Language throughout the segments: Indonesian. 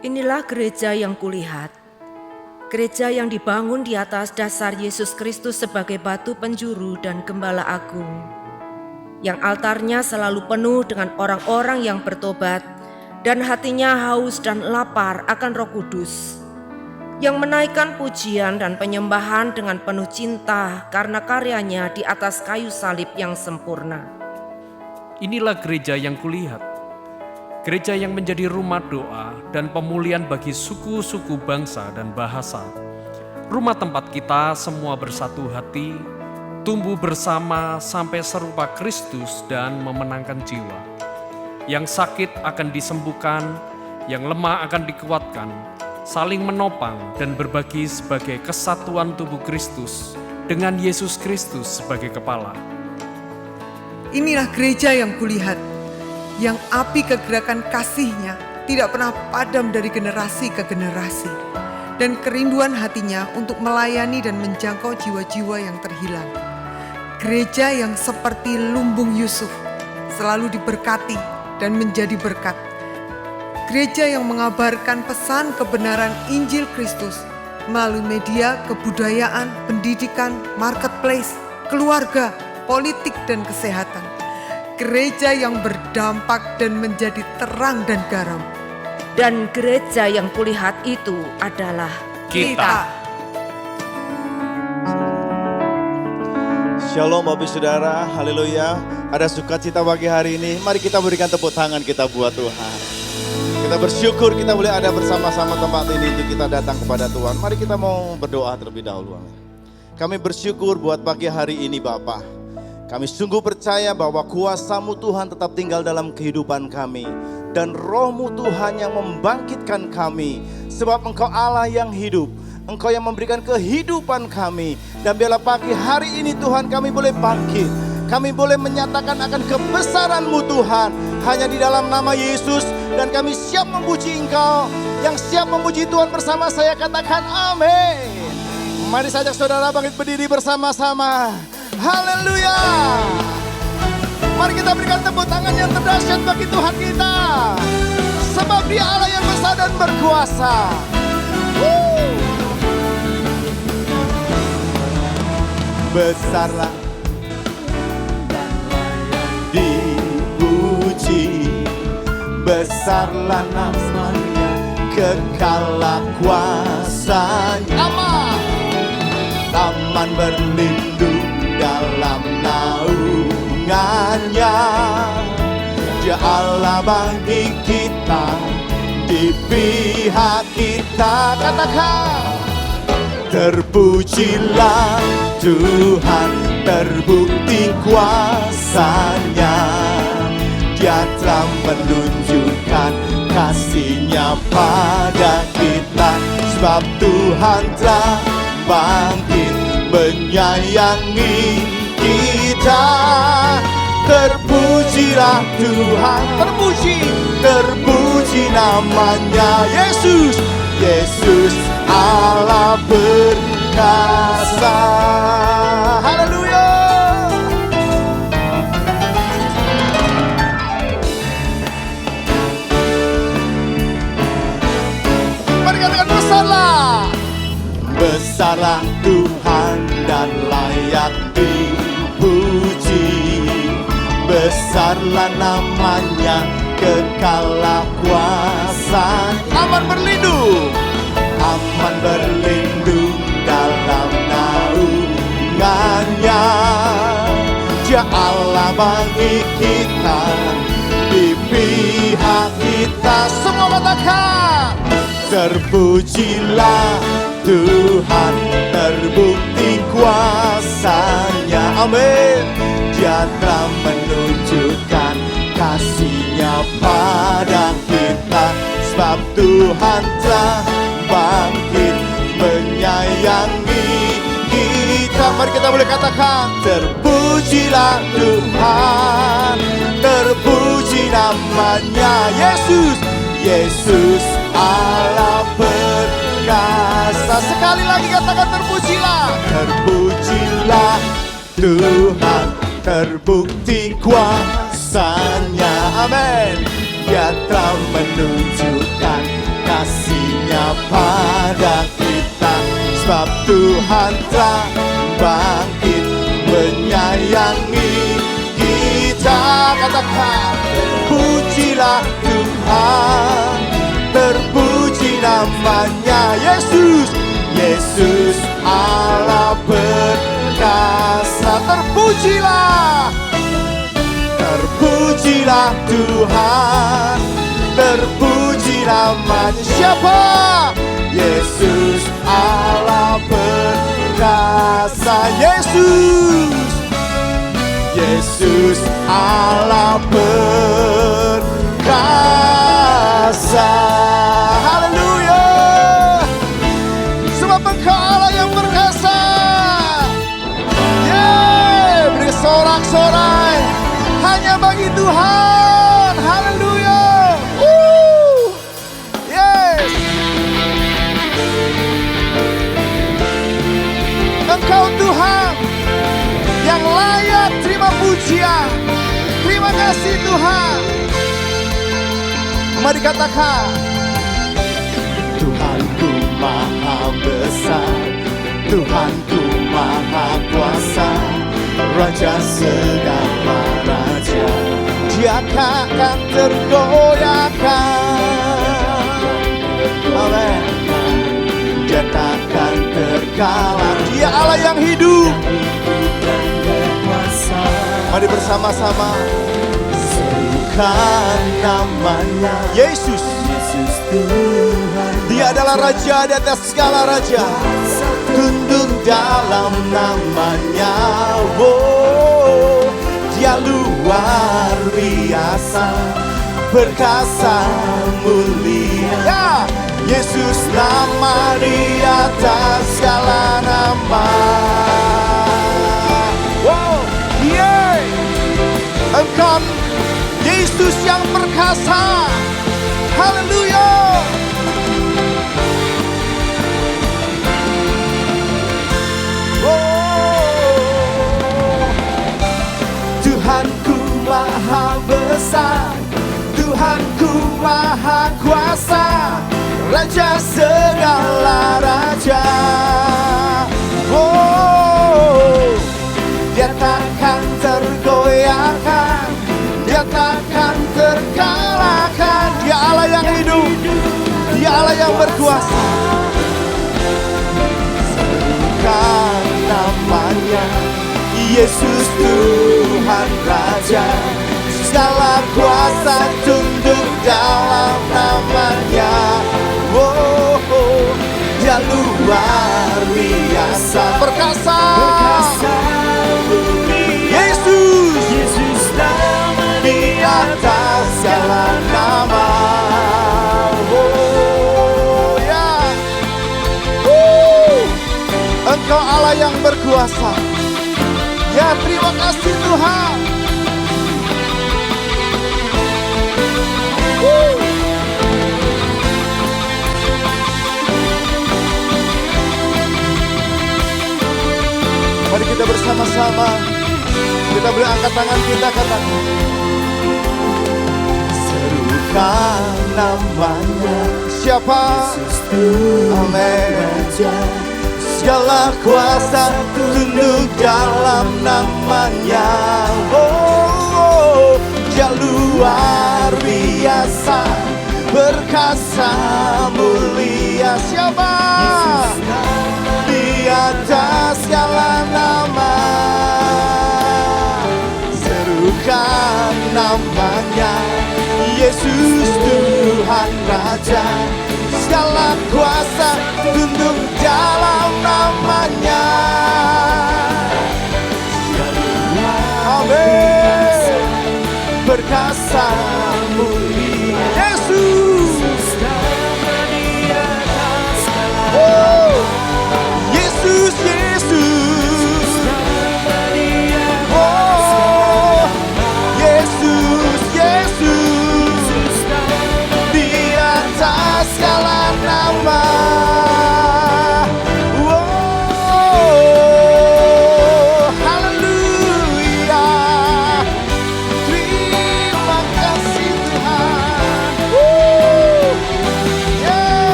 Inilah gereja yang kulihat, gereja yang dibangun di atas dasar Yesus Kristus sebagai batu penjuru dan gembala agung, yang altarnya selalu penuh dengan orang-orang yang bertobat dan hatinya haus dan lapar akan Roh Kudus, yang menaikkan pujian dan penyembahan dengan penuh cinta karena karyanya di atas kayu salib yang sempurna. Inilah gereja yang kulihat, gereja yang menjadi rumah doa dan pemulihan bagi suku-suku bangsa dan bahasa. Rumah tempat kita semua bersatu hati, tumbuh bersama sampai serupa Kristus dan memenangkan jiwa. Yang sakit akan disembuhkan, yang lemah akan dikuatkan, saling menopang dan berbagi sebagai kesatuan tubuh Kristus dengan Yesus Kristus sebagai kepala. Inilah gereja yang kulihat, yang api kegerakan kasih-Nya tidak pernah padam dari generasi ke generasi, dan kerinduan hatinya untuk melayani dan menjangkau jiwa-jiwa yang terhilang. Gereja yang seperti lumbung Yusuf, selalu diberkati dan menjadi berkat. Gereja yang mengabarkan pesan kebenaran Injil Kristus melalui media, kebudayaan, pendidikan, marketplace, keluarga, politik, dan kesehatan. Gereja yang berdampak dan menjadi terang dan garam. Dan gereja yang kulihat itu adalah Kita. Shalom Bapak Saudara, haleluya. Ada sukacita pagi hari ini, mari kita berikan tepuk tangan kita buat Tuhan. Kita bersyukur kita boleh ada bersama-sama tempat ini untuk kita datang kepada Tuhan. Mari kita mau berdoa terlebih dahulu. Kami bersyukur buat pagi hari ini Bapak. Kami sungguh percaya bahwa kuasa-Mu Tuhan tetap tinggal dalam kehidupan kami. Dan Roh-Mu Tuhan yang membangkitkan kami. Sebab Engkau Allah yang hidup. Engkau yang memberikan kehidupan kami. Dan biarlah pagi hari ini Tuhan kami boleh bangkit. Kami boleh menyatakan akan kebesaran-Mu Tuhan. Hanya di dalam nama Yesus. Dan kami siap memuji Engkau. Yang siap memuji Tuhan bersama saya katakan amin. Mari sajak saudara bangkit berdiri bersama-sama. Haleluya. Mari kita berikan tepuk tangan yang terdahsyat bagi Tuhan kita. Sebab Dia Allah yang besar dan berkuasa. Besarlah dan layak dipuji. Besarlah namanya, kekallah kuasanya. Aman berlindung dalam naungannya. Dia Allah bagi kita, di pihak kita. Katakan, terpujilah Tuhan, terbukti kuasanya. Dia telah menunjukkan kasih-Nya pada kita. Sebab Tuhan telah bangkit menyayangi kita. Terpujilah Tuhan, terpuji namanya Yesus. Yesus Allah perkasa. Haleluya. Mari katakan besarlah. Besarlah Tuhan dan layak dipuji. Besarlah namanya, kekallah kuasa. Aman berlindung dalam naungannya. Dia Allah bagi kita, di pihak kita. Semua katakan, terpujilah Tuhan, terbukti kuasanya. Amin. Dia telah menunjukkan kasih-Nya pada kita. Sebab Tuhan telah bangkit menyayangi kita. Mari kita boleh katakan, terpujilah Tuhan, terpuji namanya Yesus. Yesus Allah perkasa. Sekali lagi katakan, terpujilah. Terpujilah Tuhan, terbukti kuasanya. Amin. Dia telah menunjukkan kasih-Nya pada kita. Sebab Tuhan telah bangkit menyayangi kita. Katakan, pujilah Tuhan, terpuji namanya Yesus. Yesus Allah perkasa. Terpujilah, terpujilah Tuhan, terpuji namanya. Siapa? Yesus Allah perkasa. Yesus, Yesus Allah perkasa. Haleluya. Sebab Engkau Allah yang perkasa. Yeay, beri sorak-sorai hanya bagi Tuhan. Haleluya. Yes. Engkau Tuhan yang layak terima pujian. Terima kasih Tuhan. Mari katakan, Tuhanku maha besar, Tuhanku maha kuasa, Raja segala raja, Dia takkan tergoyahkan. Amin. Dia takkan terkalahkan. Dia Allah yang hidup. Mari bersama-sama serukan namanya Yesus. Dia adalah Raja di atas segala raja. Tunduk dalam namanya. Oh, Dia luar biasa, perkasa mulia. Ya, Yesus nama di atas segala nama. Wow, yeah. Engkau Yesus yang perkasa. Haleluya. Tuhanku maha besar, Tuhanku maha kuasa, Raja segala raja. Oh, Dia takkan tergoyahkan, Dia takkan terkalahkan. Dia Allah yang hidup, Dia Allah yang berkuasa. Serukan namanya Yesus, Tuhan Raja, segala kuasa tunduk dalam namanya. Oh, oh, Dia luar biasa, perkasa. Yesus, Yesus nama di atas segala nama. Oh, ya. Engkau Allah yang berkuasa. Ya, terima kasih Tuhan. Mari kita bersama-sama, kita boleh angkat tangan kita, katakan, serukan namanya. Siapa? Amin. Segala kuasa tunduk dalam namanya. Oh, Dia luar biasa, perkasa mulia. Siapa? Di atas segala nama. Serukan namanya Yesus, Tuhan Raja, segala kuasa tunduk dalam namanya. Amin. Perkasa mulia Yesus,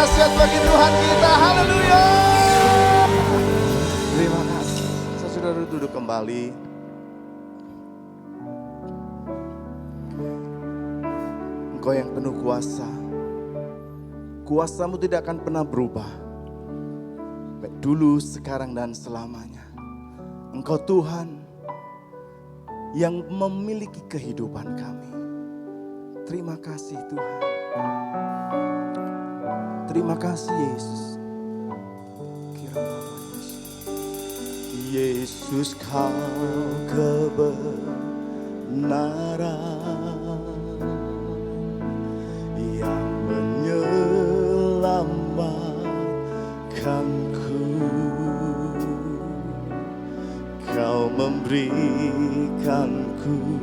dahsyat bagi Tuhan kita. Haleluya. Terima kasih. Saudara duduk kembali. Engkau yang penuh kuasa. Kuasamu tidak akan pernah berubah. Baik dulu, sekarang, dan selamanya. Engkau Tuhan yang memiliki kehidupan kami. Terima kasih Tuhan. Terima kasih Yesus. Yesus, kau kebenaran yang menyelamatkanku. Kau memberikanku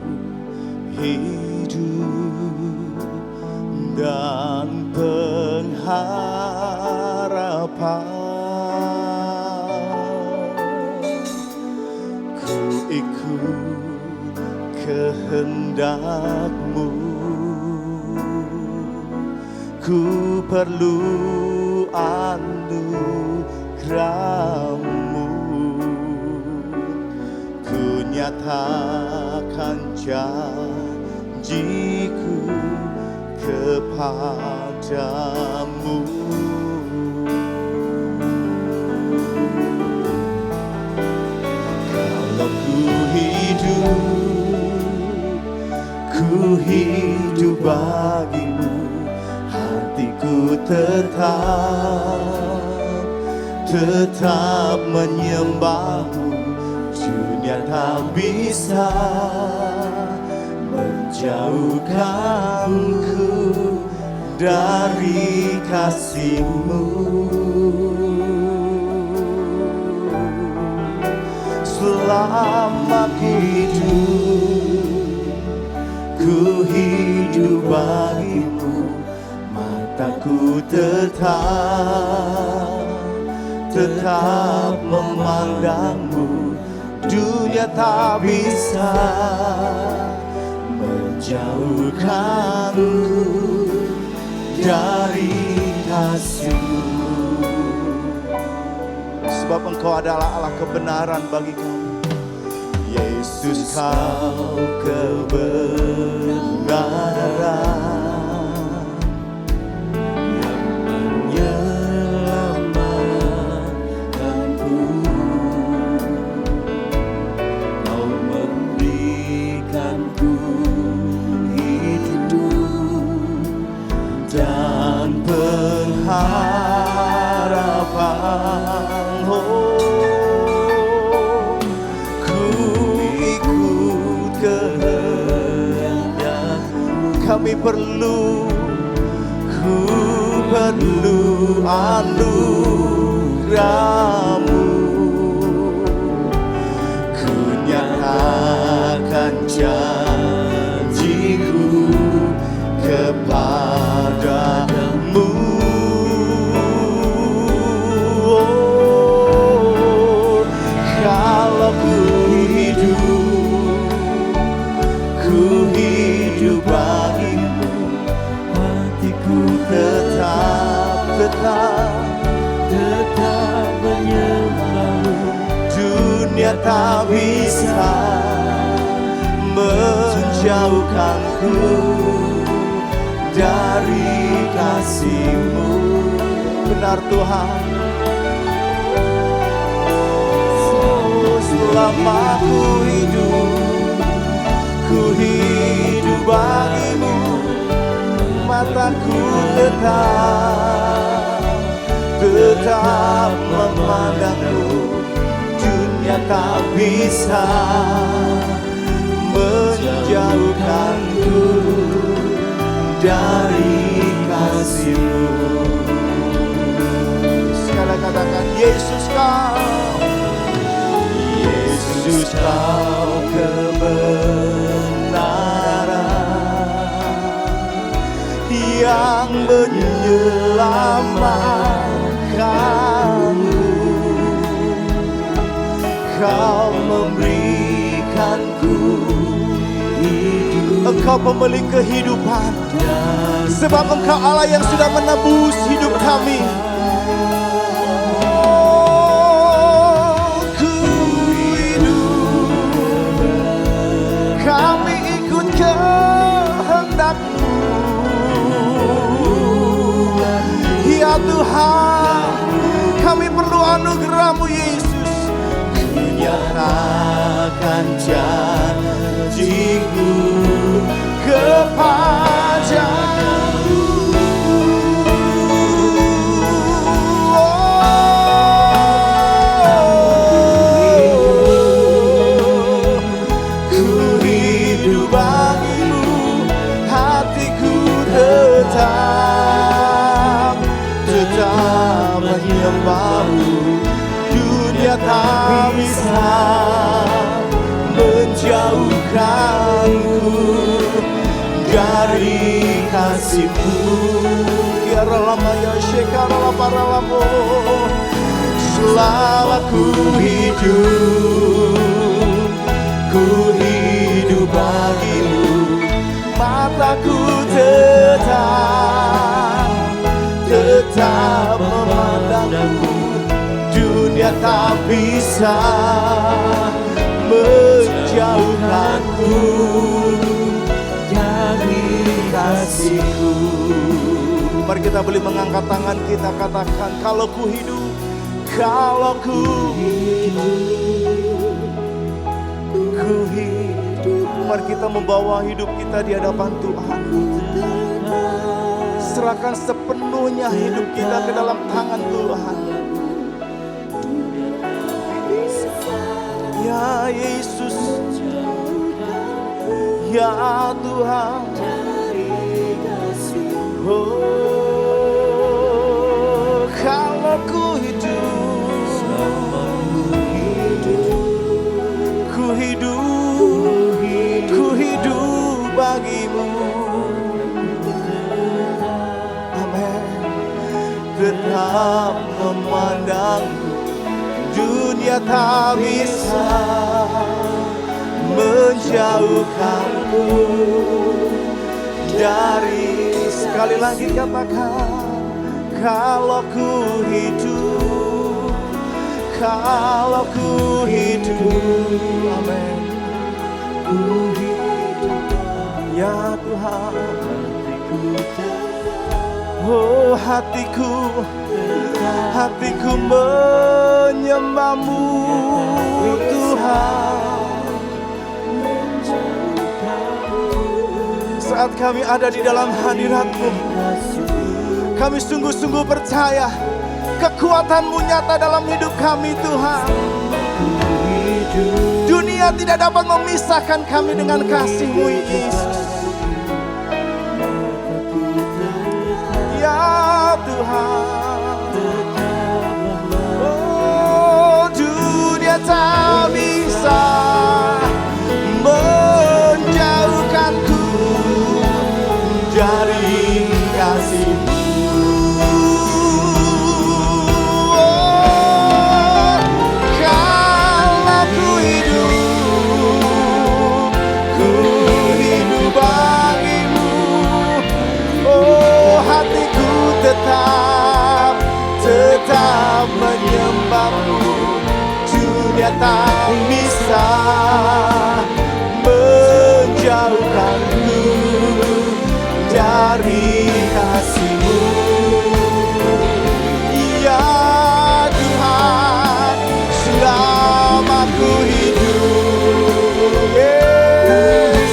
hidup dan pengharapan. Ku ikut kehendak-Mu, ku perlu anugerah-Mu. Ku nyatakan janjiku kepadamu. Kalau ku hidup bagimu, hatiku tetap menyembahmu. Dunia tak bisa menjauhkanku dari kasih-Mu. Selama ku hidup bagimu, mataku tetap memandangmu. Dunia tak bisa menjauhkanku dari kasih-Mu. Sebab Engkau adalah Allah kebenaran bagi kami. Yesus, kau kebenaran yang menyelamatkanku. Kau memberikanku hidup dan pengharapan. Kami perlu anugerah-Mu. Ku nyatakan janjiku kepadamu. Kalau ku hidup bagimu, hatiku tetap menyembahmu. Dunia tak bisa menjauhkanku dari kasih-Mu. Benar Tuhan. Selama ku hidup bagimu, mataku tetap memandangmu. Dunia tak bisa menjauhkanku dari kasih-Mu. Sekali katakan, Yesus kau kebenaran yang menyelamatkanku. Kau memberikanku hidup Engkau pemilik kehidupan. Sebab Engkau Allah yang sudah menebus hidup kami. Oh, ku hidup, kami ikut kehendak-Mu. Ya Tuhan, kami perlu anugerah-Mu Yesus. Nyatakan janji-Mu kepadaku. Ku hidup bagi-Mu, hatiku tetap menyembah-Mu. Dunia tak bisa menjauhkanku dari kasih-Mu. Kiara lama ya shekara la para lamo. Selama ku hidup bagi-Mu. Mataku tetap memandang-Mu. Dunia tak bisa menjauhkanku dari kasih-Ku. Mari kita boleh mengangkat tangan kita, katakan, kalau ku hidup, kalau ku hidup. Mari kita membawa hidup kita di hadapan Tuhan. Serahkan sepenuhnya hidup kita ke dalam tangan Tuhan. Ya Yesus, ya Tuhan. Oh, kalau ku hidup bagi-Mu. Amin. Tetap memandang-Mu. Dunia tak bisa menjauhkanku dari. Sekali lagi katakan, kalau ku hidup, kalau ku hidup. Amin. Ku hidup, ya Tuhan. Oh, hatiku menyembah-Mu Tuhan. Saat kami ada di dalam hadirat-Mu, kami sungguh-sungguh percaya kekuatan-Mu nyata dalam hidup kami Tuhan. Dunia tidak dapat memisahkan kami dengan kasih-Mu Yesus. Ya Tuhan, oh dunia tak bisa menjauhkanku dari kasih-Mu. Oh, kalau ku hidup bagi-Mu. Oh, hatiku tetap menyembah-Mu. Dunia tak bisa menjauhkanku dari kasih-Mu. Ya Tuhan, selama ku hidup. Yes.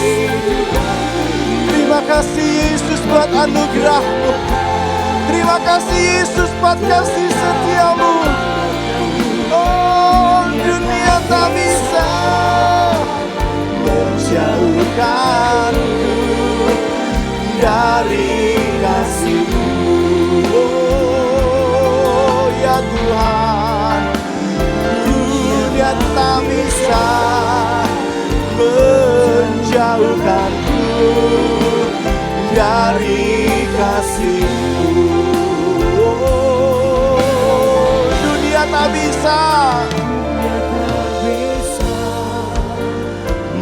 Terima kasih Yesus buat anugerah-Mu. Terima kasih Yesus buat kasih setia-Mu. Oh, dunia tak bisa menjauhkanku dari kasih-Mu. Oh, ya Tuhan, dunia tak bisa menjauhkanku dari kasih-Mu. Oh, dunia tak bisa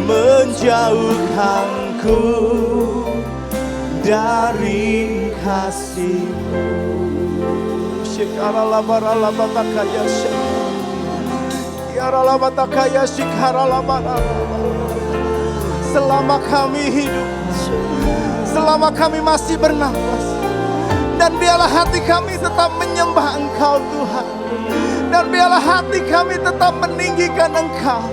menjauhkanku dari kasih-Mu. Shikaralabaralabatakaya shik. Yaralabatakaya shikaralabaralabar. Selama kami hidup, selama kami masih bernafas, dan biarlah hati kami tetap menyembah Engkau Tuhan, dan biarlah hati kami tetap meninggikan Engkau,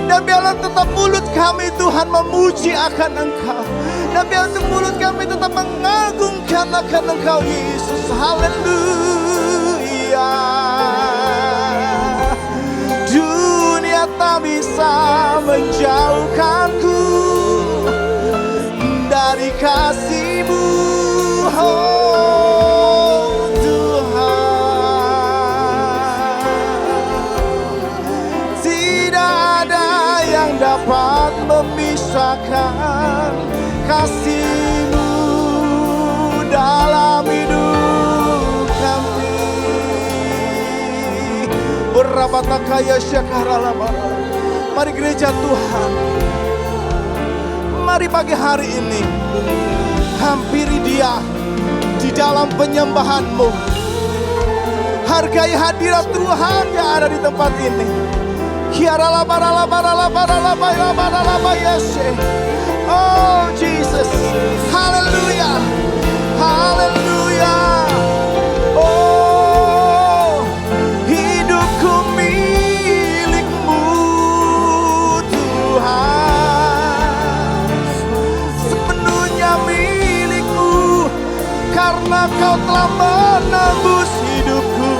dan biarlah tetap mulut kami Tuhan memuji akan Engkau, dan biarlah mulut kami tetap mengagungkan akan Engkau Yesus. Haleluya. Dunia tak bisa menjauhkanku dari kasih-Mu, oh Tuhan. Tidak ada yang dapat memisahkan kasih-Mu dalam hidup kami. Berabatakaya syakaralabara. Mari gereja Tuhan, mari pagi hari ini hampiri Dia di dalam penyembahan-Mu. Hargai hadirat Tuhan yang ada di tempat ini. Oh Jesus, haleluya, haleluya. Oh, hidupku milik-Mu Tuhan, sepenuhnya milik-Mu, karena Kau telah menembus hidupku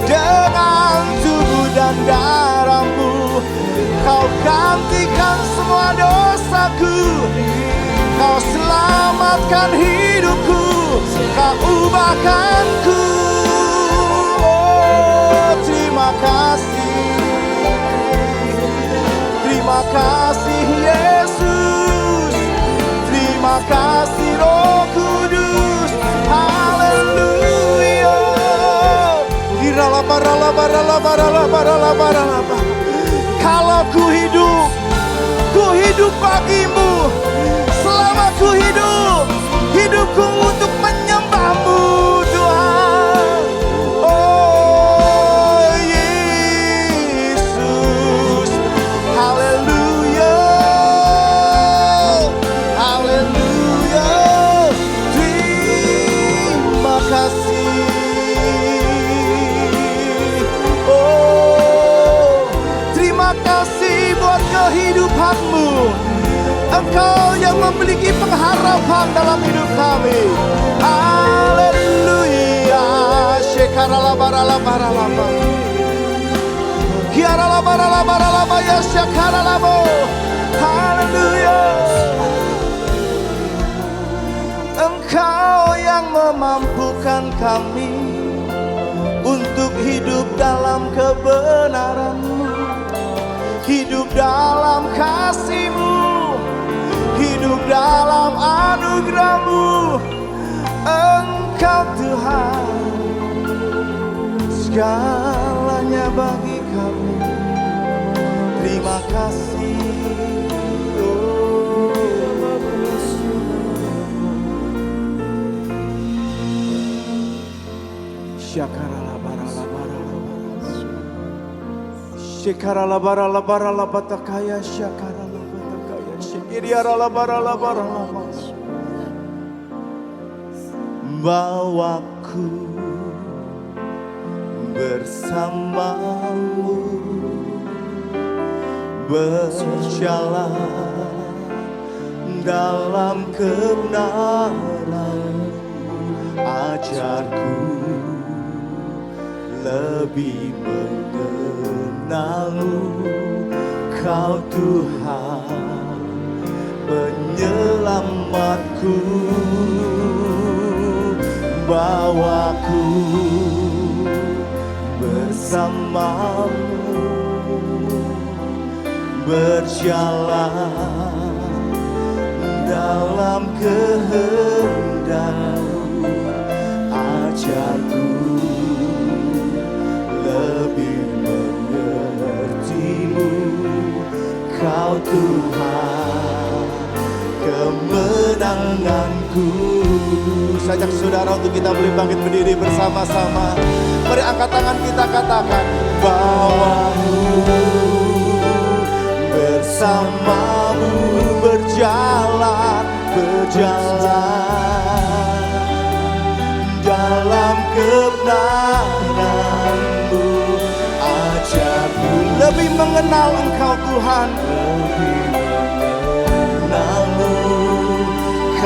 dengan tubuh dan darah-Mu. Kau gantikan semua dosaku, Kau selamatkan hidupku, Kau ubahkanku. Oh, terima kasih, terima kasih Yesus, terima kasih Roh Kudus. Haleluya. Kalau ku hidup bagimu. Selama ku hidup, hidupku untuk menyembah-Mu Tuhan. Oh Yesus, haleluya, haleluya. Terima kasih. Oh, terima kasih buat kehidupan-Mu. Engkau yang memiliki pengharapan dalam hidup kami. Haleluya. Shekaralabaralabaralaba. Kiaralabaralabaralaba ya shekaralabo. Haleluya. Engkau yang memampukan kami untuk hidup dalam kebenaran-Mu, hidup dalam kasih-Mu, hidup dalam anugerah-Mu. Engkau Tuhan, segalanya bagi kami. Terima kasih. Oh. Shekaralabaralabaralabatakaya shakaralabatakaya shekiriaralabaralabaralaba. Bawaku bersama-Mu, berjalan dalam kebenaran. Ajarku lebih mengenal-Mu, Kau Tuhan penyelamatku. Bawaku bersama-Mu, berjalan dalam kehendak-Mu. Ajarku lebih mengerti-Mu, Kau Tuhan kemenanganku. Saya ajak saudara untuk kita boleh bangkit berdiri bersama-sama. Mari angkat tangan kita katakan, bawamu bersamamu berjalan dalam kebenaran-Mu. Ajarku lebih mengenal Engkau Tuhan, lebih mengenal-Mu.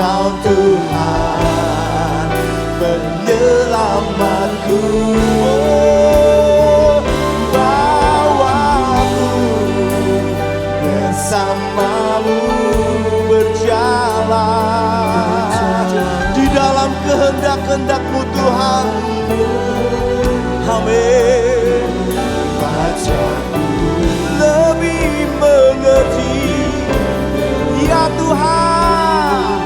Kau Tuhan penyelamatku. Oh, bawaku bersamamu berjalan di dalam kehendak-kehendak-Mu Tuhan. Amin. Bacaku lebih mengerti, ya Tuhan,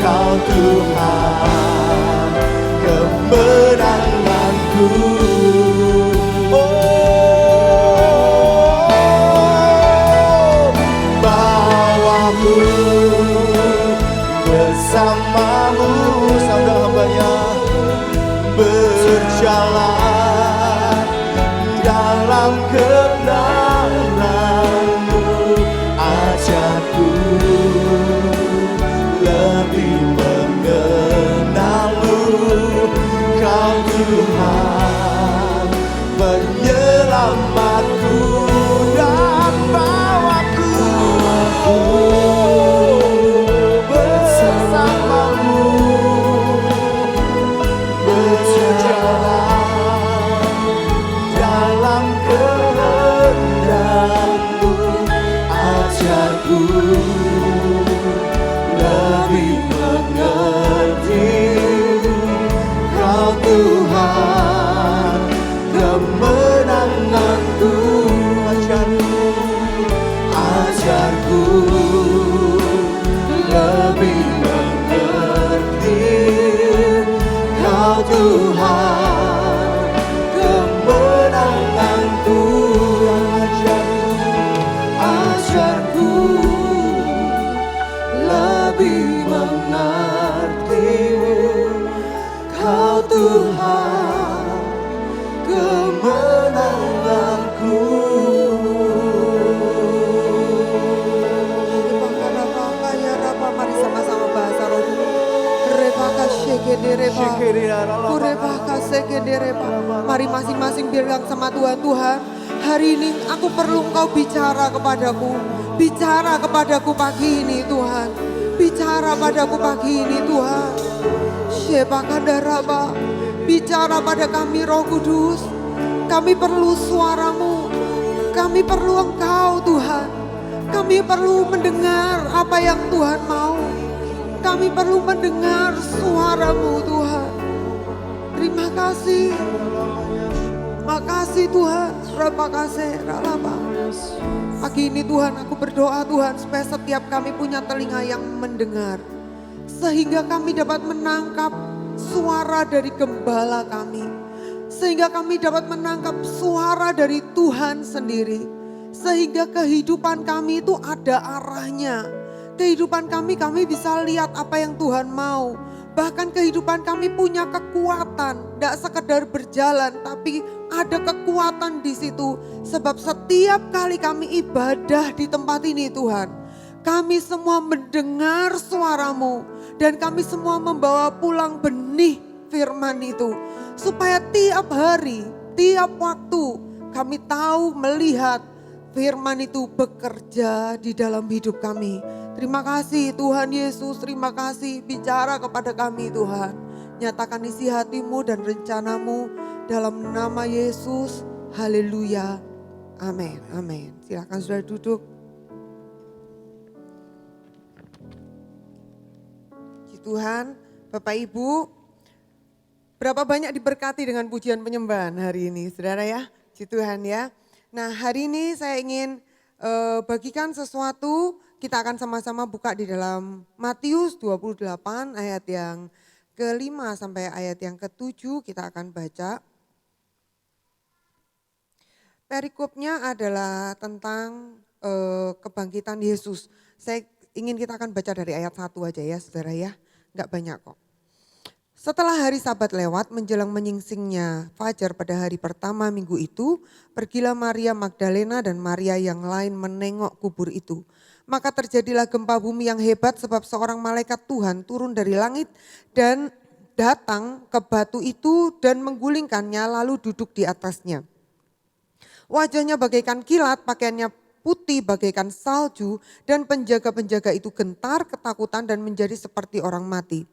Kau Tuhan kemenanganku. Oh, bawaku bersamamu, saudara hambanya, berjalan dalam kebenaran-Mu. Ajarku lebih mengenal-Mu. Kau Tuhan penyelamatku, dan bawaku bersamamu berjalan dalam kehendak-Mu. Ajarku lebih mengerti, Kau Tuhan kemenanganku. Ajarku lebih mengerti, Kau Tuhan kemenanganku. Ajarku lebih mengerti, Kau Tuhan kemenanganku. Mari sama-sama bahasa roh. Mari masing-masing bilang sama Tuhan, Tuhan, hari ini aku perlu Engkau bicara kepadaku. Bicara kepadaku pagi ini Tuhan. Bicara padaku pagi ini Tuhan. Bicara pada kami Roh Kudus. Kami perlu suara-Mu. Kami perlu Engkau Tuhan. Kami perlu mendengar apa yang Tuhan mau. Kami perlu mendengar suara-Mu Tuhan. Terima kasih. Makasih Tuhan. Terima kasih. Pagi ini Tuhan aku berdoa Tuhan supaya setiap kami punya telinga yang mendengar. Sehingga kami dapat menangkap suara dari gembala kami. Sehingga kami dapat menangkap suara dari Tuhan sendiri. Sehingga kehidupan kami itu ada arahnya. Kehidupan kami bisa lihat apa yang Tuhan mau. Bahkan kehidupan kami punya kekuatan. Tidak sekedar berjalan tapi ada kekuatan di situ. Sebab setiap kali kami ibadah di tempat ini Tuhan. Kami semua mendengar suara-Mu. Dan kami semua membawa pulang benih firman itu. Supaya tiap hari, tiap waktu kami tahu melihat firman itu bekerja di dalam hidup kami. Terima kasih Tuhan Yesus, terima kasih bicara kepada kami Tuhan. Nyatakan isi hati-Mu dan rencana-Mu dalam nama Yesus. Haleluya. Amin. Amin. Silakan sudah duduk. Puji Tuhan, Bapak Ibu. Berapa banyak diberkati dengan pujian penyembahan hari ini, saudara ya? Puji Tuhan ya. Nah hari ini saya ingin bagikan sesuatu. Kita akan sama-sama buka di dalam Matius 28 ayat yang ke-5 sampai ayat yang ke-7 kita akan baca. Perikopnya adalah tentang kebangkitan Yesus. Saya ingin kita akan baca dari ayat 1 aja ya saudara ya, enggak banyak kok. Setelah hari Sabat lewat menjelang menyingsingnya fajar pada hari pertama minggu itu, pergilah Maria Magdalena dan Maria yang lain menengok kubur itu. Maka terjadilah gempa bumi yang hebat sebab seorang malaikat Tuhan turun dari langit dan datang ke batu itu dan menggulingkannya lalu duduk di atasnya. Wajahnya bagaikan kilat, pakaiannya putih bagaikan salju, dan penjaga-penjaga itu gentar, ketakutan dan menjadi seperti orang mati.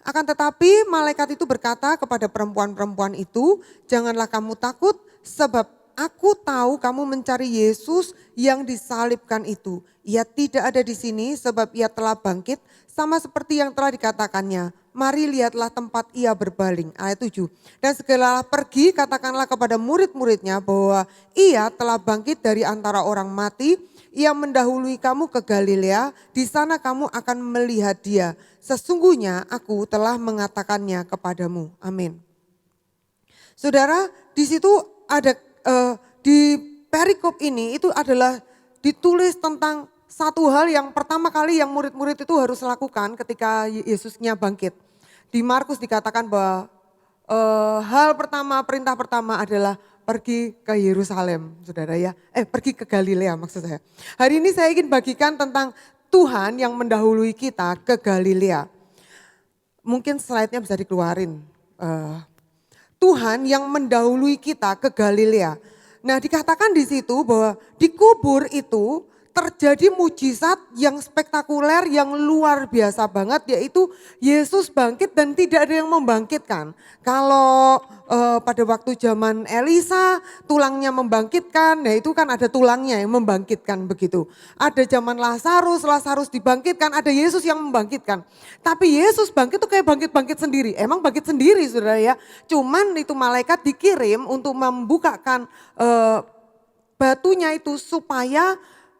Akan tetapi malaikat itu berkata kepada perempuan-perempuan itu, janganlah kamu takut sebab aku tahu kamu mencari Yesus yang disalibkan itu. Ia tidak ada di sini sebab ia telah bangkit sama seperti yang telah dikatakannya. Mari lihatlah tempat ia berbaling. Ayat 7. Dan segeralah pergi katakanlah kepada murid-muridnya bahwa ia telah bangkit dari antara orang mati. Ia mendahului kamu ke Galilea, di sana kamu akan melihat dia. Sesungguhnya aku telah mengatakannya kepadamu. Amin. Saudara, di situ ada di perikop ini itu adalah ditulis tentang satu hal yang pertama kali yang murid-murid itu harus lakukan ketika Yesusnya bangkit. Di Markus dikatakan bahwa hal pertama, perintah pertama adalah pergi ke Yerusalem, saudara ya. Pergi ke Galilea maksud saya. Hari ini saya ingin bagikan tentang Tuhan yang mendahului kita ke Galilea. Mungkin slide-nya bisa dikeluarin. Tuhan yang mendahului kita ke Galilea. Nah, dikatakan di situ bahwa di kubur itu terjadi mujizat yang spektakuler, yang luar biasa banget, yaitu Yesus bangkit dan tidak ada yang membangkitkan. Kalau pada waktu zaman Elisa tulangnya membangkitkan, nah itu kan ada tulangnya yang membangkitkan begitu. Ada zaman Lazarus dibangkitkan, ada Yesus yang membangkitkan. Tapi Yesus bangkit itu kayak bangkit-bangkit sendiri, emang bangkit sendiri saudara ya. Cuman itu malaikat dikirim untuk membukakan batunya itu supaya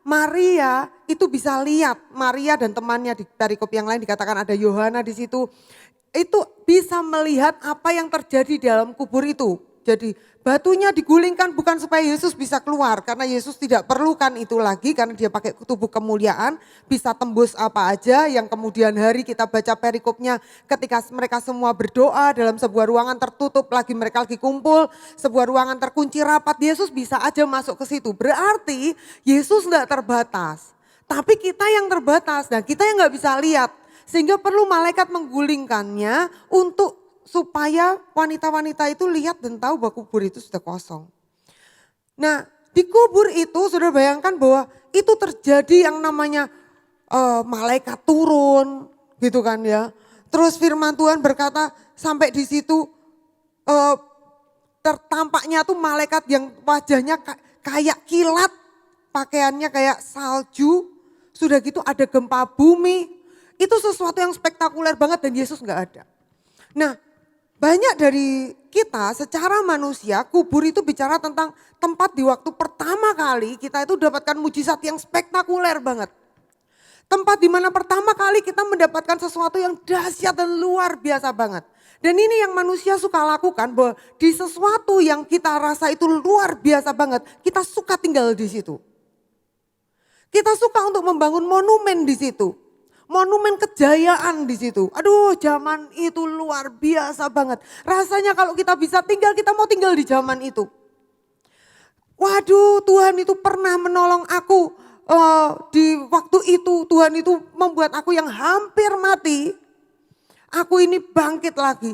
Maria itu bisa lihat, Maria dan temannya di perikop yang lain dikatakan ada Yohana di situ. Itu bisa melihat apa yang terjadi di dalam kubur itu. Jadi batunya digulingkan bukan supaya Yesus bisa keluar. Karena Yesus tidak perlukan itu lagi karena dia pakai tubuh kemuliaan. Bisa tembus apa aja yang kemudian hari kita baca perikopnya ketika mereka semua berdoa dalam sebuah ruangan tertutup mereka lagi kumpul. Sebuah ruangan terkunci rapat, Yesus bisa aja masuk ke situ. Berarti Yesus enggak terbatas. Tapi kita yang terbatas dan kita yang enggak bisa lihat. Sehingga perlu malaikat menggulingkannya untuk supaya wanita-wanita itu lihat dan tahu bahwa kubur itu sudah kosong. Nah, di kubur itu sudah bayangkan bahwa itu terjadi yang namanya malaikat turun gitu kan ya. Terus firman Tuhan berkata sampai di situ tertampaknya tuh malaikat yang wajahnya kayak kilat, pakaiannya kayak salju, sudah gitu ada gempa bumi. Itu sesuatu yang spektakuler banget dan Yesus nggak ada. Nah, banyak dari kita secara manusia kubur itu bicara tentang tempat di waktu pertama kali kita itu dapatkan mujizat yang spektakuler banget. Tempat di mana pertama kali kita mendapatkan sesuatu yang dahsyat dan luar biasa banget. Dan ini yang manusia suka lakukan bahwa di sesuatu yang kita rasa itu luar biasa banget, kita suka tinggal di situ. Kita suka untuk membangun monumen di situ. Monumen kejayaan di situ. Aduh, zaman itu luar biasa banget. Rasanya kalau kita bisa tinggal, kita mau tinggal di zaman itu. Waduh, Tuhan itu pernah menolong aku di waktu itu. Tuhan itu membuat aku yang hampir mati. Aku ini bangkit lagi.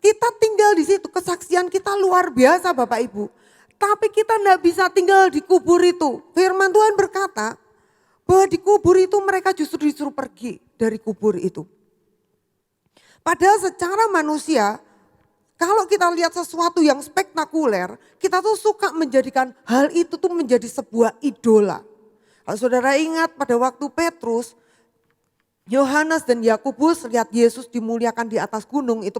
Kita tinggal di situ, kesaksian kita luar biasa Bapak Ibu. Tapi kita enggak bisa tinggal di kubur itu. Firman Tuhan berkata, bahwa di kubur itu mereka justru disuruh pergi dari kubur itu. Padahal secara manusia, kalau kita lihat sesuatu yang spektakuler, kita tuh suka menjadikan hal itu tuh menjadi sebuah idola. Kalau saudara ingat pada waktu Petrus, Yohanes dan Yakobus lihat Yesus dimuliakan di atas gunung, itu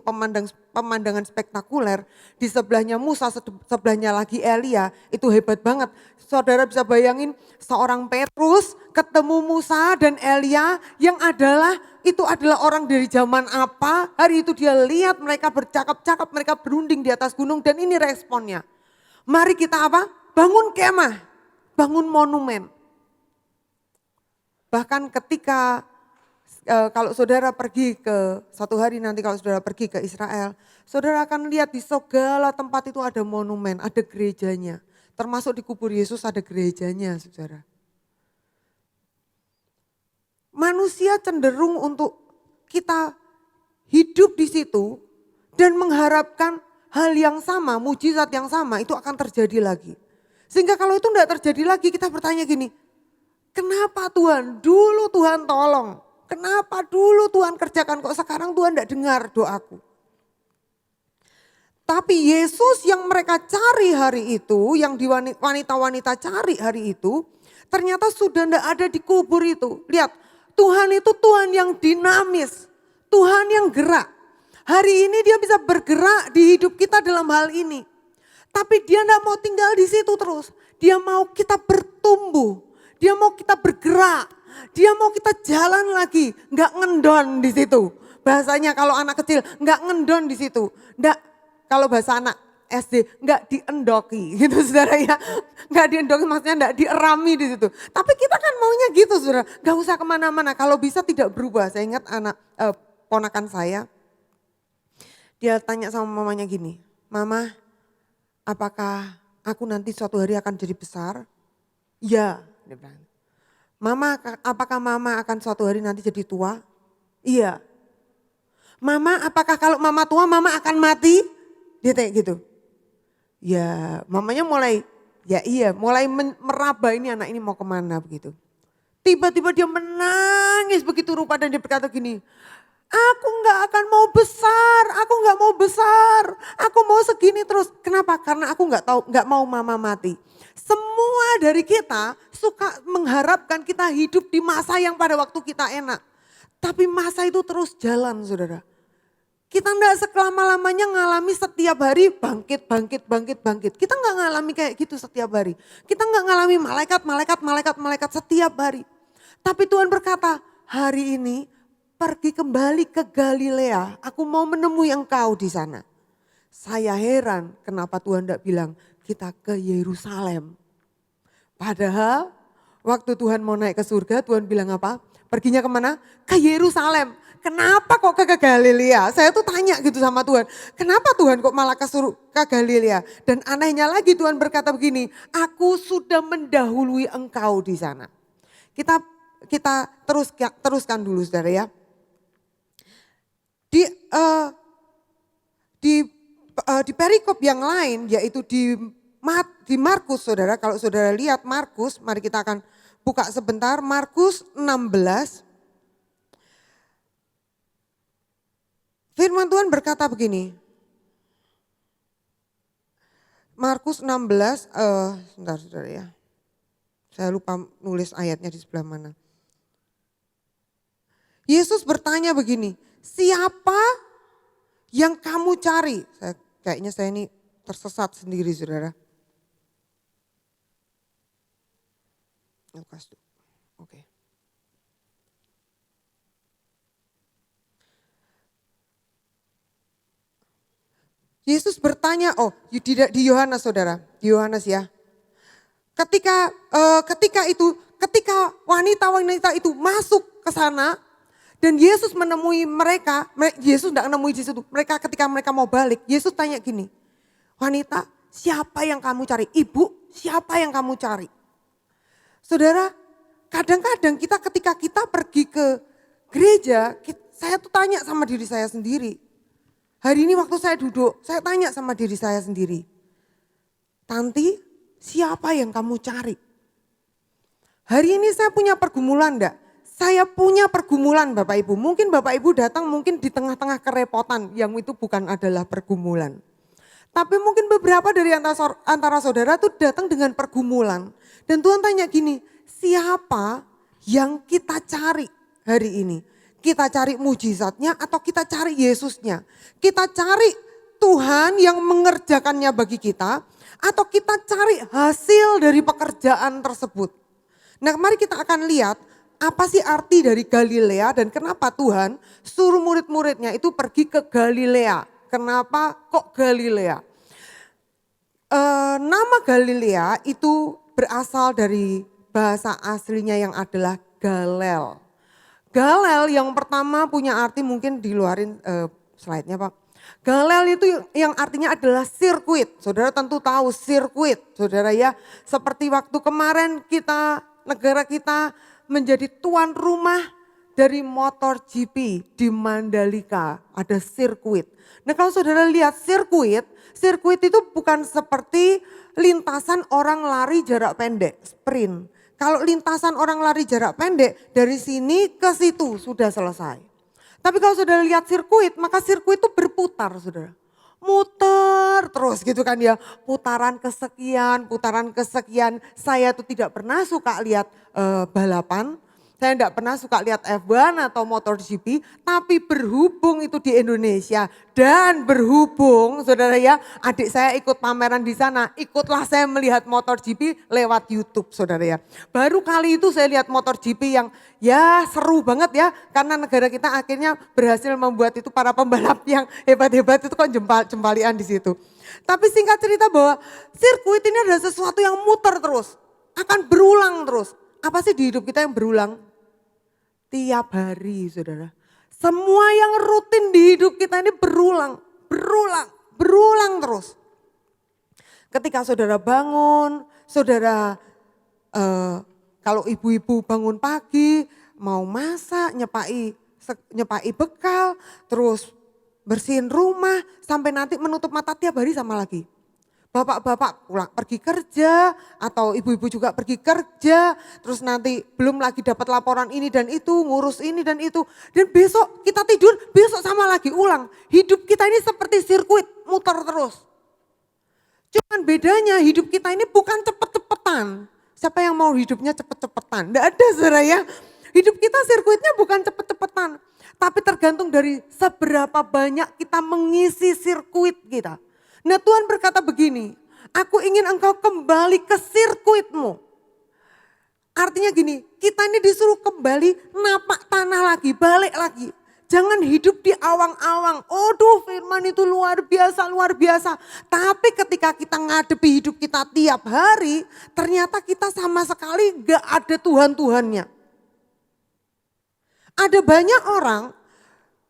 pemandangan spektakuler. Di sebelahnya Musa, sebelahnya lagi Elia, itu hebat banget. Saudara bisa bayangin seorang Petrus ketemu Musa dan Elia yang itu adalah orang dari zaman apa. Hari itu dia lihat mereka bercakap-cakap, mereka berunding di atas gunung dan ini responnya. Mari kita apa? Bangun kemah, bangun monumen. Bahkan ketika Kalau saudara pergi ke suatu hari nanti kalau saudara pergi ke Israel, saudara akan lihat di segala tempat itu ada monumen, ada gerejanya. Termasuk di kubur Yesus ada gerejanya, saudara. Manusia cenderung untuk kita hidup di situ dan mengharapkan hal yang sama, mujizat yang sama itu akan terjadi lagi. Sehingga kalau itu tidak terjadi lagi kita bertanya gini, kenapa Tuhan? Dulu Tuhan tolong. Kenapa dulu Tuhan kerjakan kok sekarang Tuhan tidak dengar doaku. Tapi Yesus yang mereka cari hari itu, yang wanita-wanita cari hari itu, ternyata sudah tidak ada di kubur itu. Lihat, Tuhan itu Tuhan yang dinamis, Tuhan yang gerak. Hari ini dia bisa bergerak di hidup kita dalam hal ini. Tapi dia tidak mau tinggal di situ terus. Dia mau kita bertumbuh, dia mau kita bergerak. Dia mau kita jalan lagi, nggak ngendon di situ. Bahasanya kalau anak kecil nggak ngendon di situ. Nggak, kalau bahasa anak SD nggak diendoki gitu saudara ya. Nggak diendoki maksudnya nggak dierami di situ. Tapi kita kan maunya gitu saudara. Nggak usah kemana-mana. Kalau bisa tidak berubah. Saya ingat ponakan saya. Dia tanya sama mamanya gini. Mama, apakah aku nanti suatu hari akan jadi besar? Iya, dia bilang. Mama, apakah mama akan suatu hari nanti jadi tua? Iya. Mama, apakah kalau mama tua mama akan mati? Dia tanya gitu. Ya, mamanya mulai, ya iya, mulai meraba ini anak ini mau kemana begitu. Tiba-tiba dia menangis begitu rupa dan dia berkata gini, aku nggak akan mau besar, aku nggak mau besar, aku mau segini terus. Kenapa? Karena aku nggak mau mama mati. Semua dari kita suka mengharapkan kita hidup di masa yang pada waktu kita enak. Tapi masa itu terus jalan saudara. Kita enggak selama-lamanya ngalami setiap hari bangkit. Kita enggak ngalami kayak gitu setiap hari. Kita enggak ngalami malaikat setiap hari. Tapi Tuhan berkata, hari ini pergi kembali ke Galilea. Aku mau menemui engkau di sana. Saya heran kenapa Tuhan enggak bilang kita ke Yerusalem. Padahal waktu Tuhan mau naik ke surga, Tuhan bilang apa? Perginya kemana? Ke Yerusalem. Kenapa kok ke Galilea? Saya tuh tanya gitu sama Tuhan. Kenapa Tuhan kok malah ke Galilea? Dan anehnya lagi Tuhan berkata begini, aku sudah mendahului engkau di sana. Kita teruskan dulu saudara ya. Di perikop yang lain yaitu di Markus saudara, kalau saudara lihat Markus, mari kita akan buka sebentar, Markus 16. Firman Tuhan berkata begini, Markus 16, sebentar saudara ya, saya lupa nulis ayatnya di sebelah mana. Yesus bertanya begini, siapa yang kamu cari? Kayaknya saya ini tersesat sendiri saudara. Lukas, oke. Yesus bertanya, di Yohanes saudara, di Yohanes ya. Ketika wanita-wanita itu masuk ke sana dan Yesus menemui mereka, Yesus tidak menemui di situ. Ketika mereka mau balik, Yesus tanya gini, wanita, siapa yang kamu cari? Ibu, siapa yang kamu cari? Saudara, kadang-kadang ketika kita pergi ke gereja, saya tuh tanya sama diri saya sendiri. Hari ini waktu saya duduk, saya tanya sama diri saya sendiri. Tanti, siapa yang kamu cari? Hari ini saya punya pergumulan enggak? Saya punya pergumulan Bapak Ibu. Mungkin Bapak Ibu datang mungkin di tengah-tengah kerepotan yang itu bukan adalah pergumulan. Tapi mungkin beberapa dari antara saudara tuh datang dengan pergumulan. Dan Tuhan tanya gini, siapa yang kita cari hari ini? Kita cari mujizatnya atau kita cari Yesusnya? Kita cari Tuhan yang mengerjakannya bagi kita atau kita cari hasil dari pekerjaan tersebut? Nah mari kita akan lihat apa sih arti dari Galilea dan kenapa Tuhan suruh murid-muridnya itu pergi ke Galilea. Kenapa kok Galilea? Nama Galilea itu berasal dari bahasa aslinya yang adalah Galel. Galel yang pertama punya arti, mungkin diluarin slide-nya Pak. Galel itu yang artinya adalah sirkuit. Saudara tentu tahu sirkuit, saudara ya. Seperti waktu kemarin negara kita menjadi tuan rumah dari MotoGP di Mandalika, ada sirkuit. Nah kalau saudara lihat sirkuit itu bukan seperti lintasan orang lari jarak pendek, sprint. Kalau lintasan orang lari jarak pendek, dari sini ke situ sudah selesai. Tapi kalau saudara lihat sirkuit, maka sirkuit itu berputar saudara. Muter terus gitu kan ya, putaran kesekian. Saya tuh tidak pernah suka lihat balapan. Saya tidak pernah suka lihat F1 atau MotoGP, tapi berhubung itu di Indonesia dan berhubung saudara ya, adik saya ikut pameran di sana, ikutlah saya melihat MotoGP lewat YouTube saudara ya. Baru kali itu saya lihat MotoGP yang ya seru banget ya, karena negara kita akhirnya berhasil membuat itu para pembalap yang hebat-hebat itu kan jempalian di situ. Tapi singkat cerita bahwa sirkuit ini adalah sesuatu yang muter terus, akan berulang terus. Apa sih di hidup kita yang berulang? Tiap hari saudara. Semua yang rutin di hidup kita ini berulang terus. Ketika saudara bangun, saudara kalau ibu-ibu bangun pagi mau masak, nyepai bekal, terus bersihin rumah, sampai nanti menutup mata tiap hari sama lagi. Bapak-bapak pulang pergi kerja atau ibu-ibu juga pergi kerja, terus nanti belum lagi dapat laporan ini dan itu, ngurus ini dan itu. Dan besok kita tidur, besok sama lagi ulang. Hidup kita ini seperti sirkuit, muter terus. Cuman bedanya hidup kita ini bukan cepet-cepetan. Siapa yang mau hidupnya cepet-cepetan? Nggak ada saudara ya. Hidup kita sirkuitnya bukan cepet-cepetan. Tapi tergantung dari seberapa banyak kita mengisi sirkuit kita. Nah Tuhan berkata begini, aku ingin engkau kembali ke sirkuitmu. Artinya gini, kita ini disuruh kembali napak tanah lagi, balik lagi. Jangan hidup di awang-awang, firman itu luar biasa. Tapi ketika kita ngadepi hidup kita tiap hari, ternyata kita sama sekali gak ada Tuhan-Tuhannya. Ada banyak orang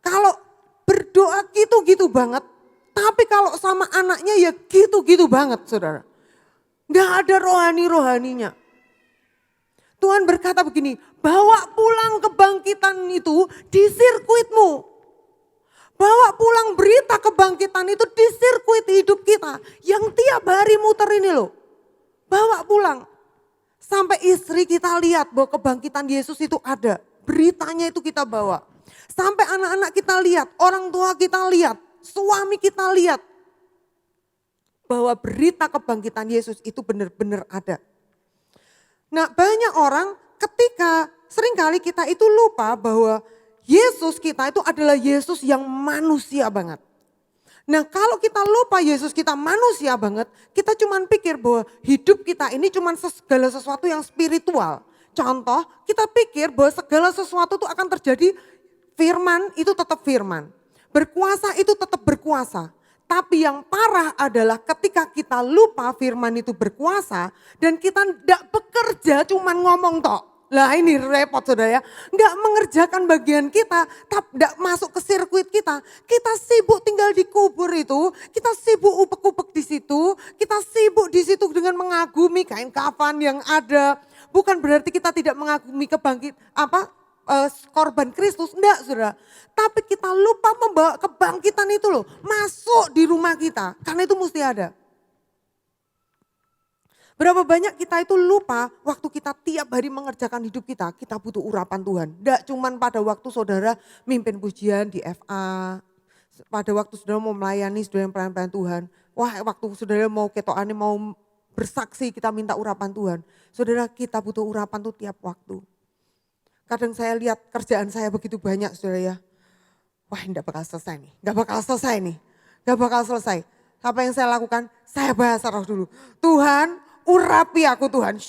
kalau berdoa gitu-gitu banget, tapi kalau sama anaknya ya gitu-gitu banget saudara. Gak ada rohani-rohaninya. Tuhan berkata begini, bawa pulang kebangkitan itu di sirkuitmu. Bawa pulang berita kebangkitan itu di sirkuit hidup kita. Yang tiap hari muter ini loh. Bawa pulang. Sampai istri kita lihat bahwa kebangkitan Yesus itu ada. Beritanya itu kita bawa. Sampai anak-anak kita lihat, orang tua kita lihat, suami kita lihat. Bahwa berita kebangkitan Yesus itu benar-benar ada. Nah banyak orang ketika seringkali kita itu lupa bahwa Yesus kita itu adalah Yesus yang manusia banget. Nah kalau kita lupa Yesus kita manusia banget, kita cuman pikir bahwa hidup kita ini cuman segala sesuatu yang spiritual. Contoh, kita pikir bahwa segala sesuatu itu akan terjadi, firman itu tetap firman. Berkuasa itu tetap berkuasa. Tapi yang parah adalah ketika kita lupa firman itu berkuasa dan kita tidak bekerja cuman ngomong tok. Lah ini repot saudara ya. Enggak mengerjakan bagian kita, tidak masuk ke sirkuit kita. Kita sibuk tinggal di kubur itu, kita sibuk upek-upek di situ, kita sibuk di situ dengan mengagumi kain kafan yang ada. Bukan berarti kita tidak mengagumi korban Kristus, enggak saudara. Tapi kita lupa membawa kebangkitan itu loh, masuk di rumah kita, karena itu mesti ada. Berapa banyak kita itu lupa waktu kita tiap hari mengerjakan hidup kita butuh urapan Tuhan. Enggak cuman pada waktu saudara mimpin pujian di FA, pada waktu saudara mau melayani saudara yang pelayan Tuhan. Wah waktu saudara mau ketoane, mau bersaksi kita minta urapan Tuhan. Saudara kita butuh urapan tuh tiap waktu. Kadang saya lihat kerjaan saya begitu banyak saudara ya. Wah enggak bakal selesai nih, enggak bakal selesai. Apa yang saya lakukan? Saya bahasa roh dulu. Tuhan urapi aku Tuhan.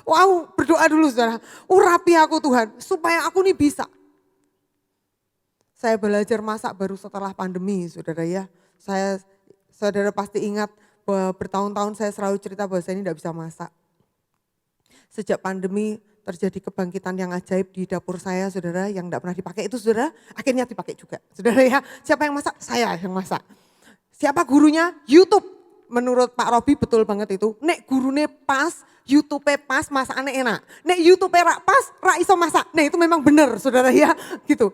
Wow berdoa dulu saudara. Urapi aku Tuhan supaya aku nih bisa. Saya belajar masak baru setelah pandemi saudara ya. Saudara pasti ingat bahwa bertahun-tahun saya selalu cerita bahwa saya ini enggak bisa masak. Sejak pandemi terjadi kebangkitan yang ajaib di dapur saya, saudara, yang tidak pernah dipakai itu, saudara, akhirnya dipakai juga. Saudara ya, siapa yang masak? Saya yang masak. Siapa gurunya? YouTube. Menurut Pak Robi betul banget itu. Nek gurune pas, YouTube pas, masakannya enak. Nek YouTube rak pas, rak iso masak. Nah itu memang benar, saudara ya, gitu.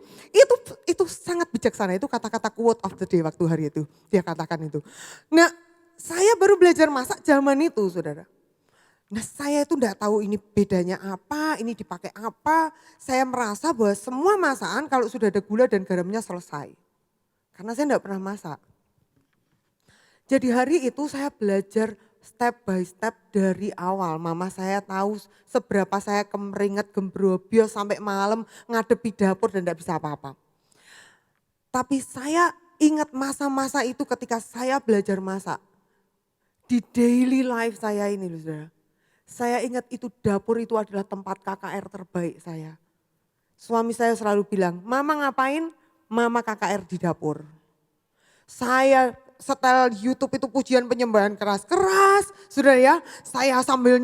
Itu sangat bijaksana, itu kata-kata quote of the day waktu hari itu. Dia katakan itu. Nah, saya baru belajar masak zaman itu, saudara. Nah saya itu enggak tahu ini bedanya apa, ini dipakai apa. Saya merasa bahwa semua masakan kalau sudah ada gula dan garamnya selesai. Karena saya enggak pernah masak. Jadi hari itu saya belajar step by step dari awal. Mama saya tahu seberapa saya kemeringet, gembrobios sampai malam ngadepi dapur dan enggak bisa apa-apa. Tapi saya ingat masa-masa itu ketika saya belajar masak. Di daily life saya ini loh saudara. Saya ingat itu dapur itu adalah tempat KKR terbaik saya. Suami saya selalu bilang, Mama ngapain? Mama KKR di dapur. Saya setel YouTube itu pujian penyembahan keras-keras, saudara ya. Saya sambil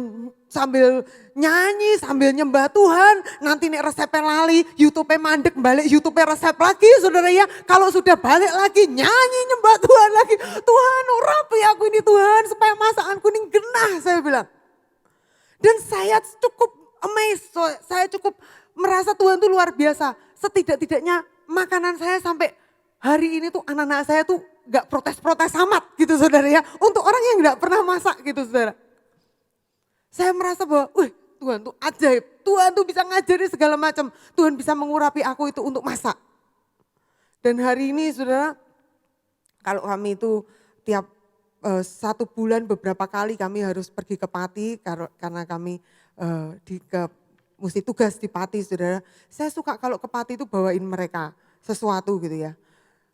nyanyi, sambil nyembah Tuhan. Nanti nih resepnya lali, YouTube-nya mandek, balik YouTube-nya resep lagi, saudara ya. Kalau sudah balik lagi, nyanyi nyembah Tuhan lagi. Tuhan urapi aku ini Tuhan, supaya masakanku ini genah, saya bilang. Dan saya cukup amazed, saya cukup merasa Tuhan itu luar biasa. Setidak-tidaknya makanan saya sampai hari ini tuh anak-anak saya tuh gak protes-protes amat gitu saudara ya. Untuk orang yang gak pernah masak gitu saudara. Saya merasa bahwa Tuhan tuh ajaib. Tuhan tuh bisa ngajari segala macam. Tuhan bisa mengurapi aku itu untuk masak. Dan hari ini saudara, kalau kami itu tiap 1 bulan beberapa kali kami harus pergi ke Pati karena kami mesti tugas di Pati saudara. Saya suka kalau ke Pati itu bawain mereka sesuatu gitu ya.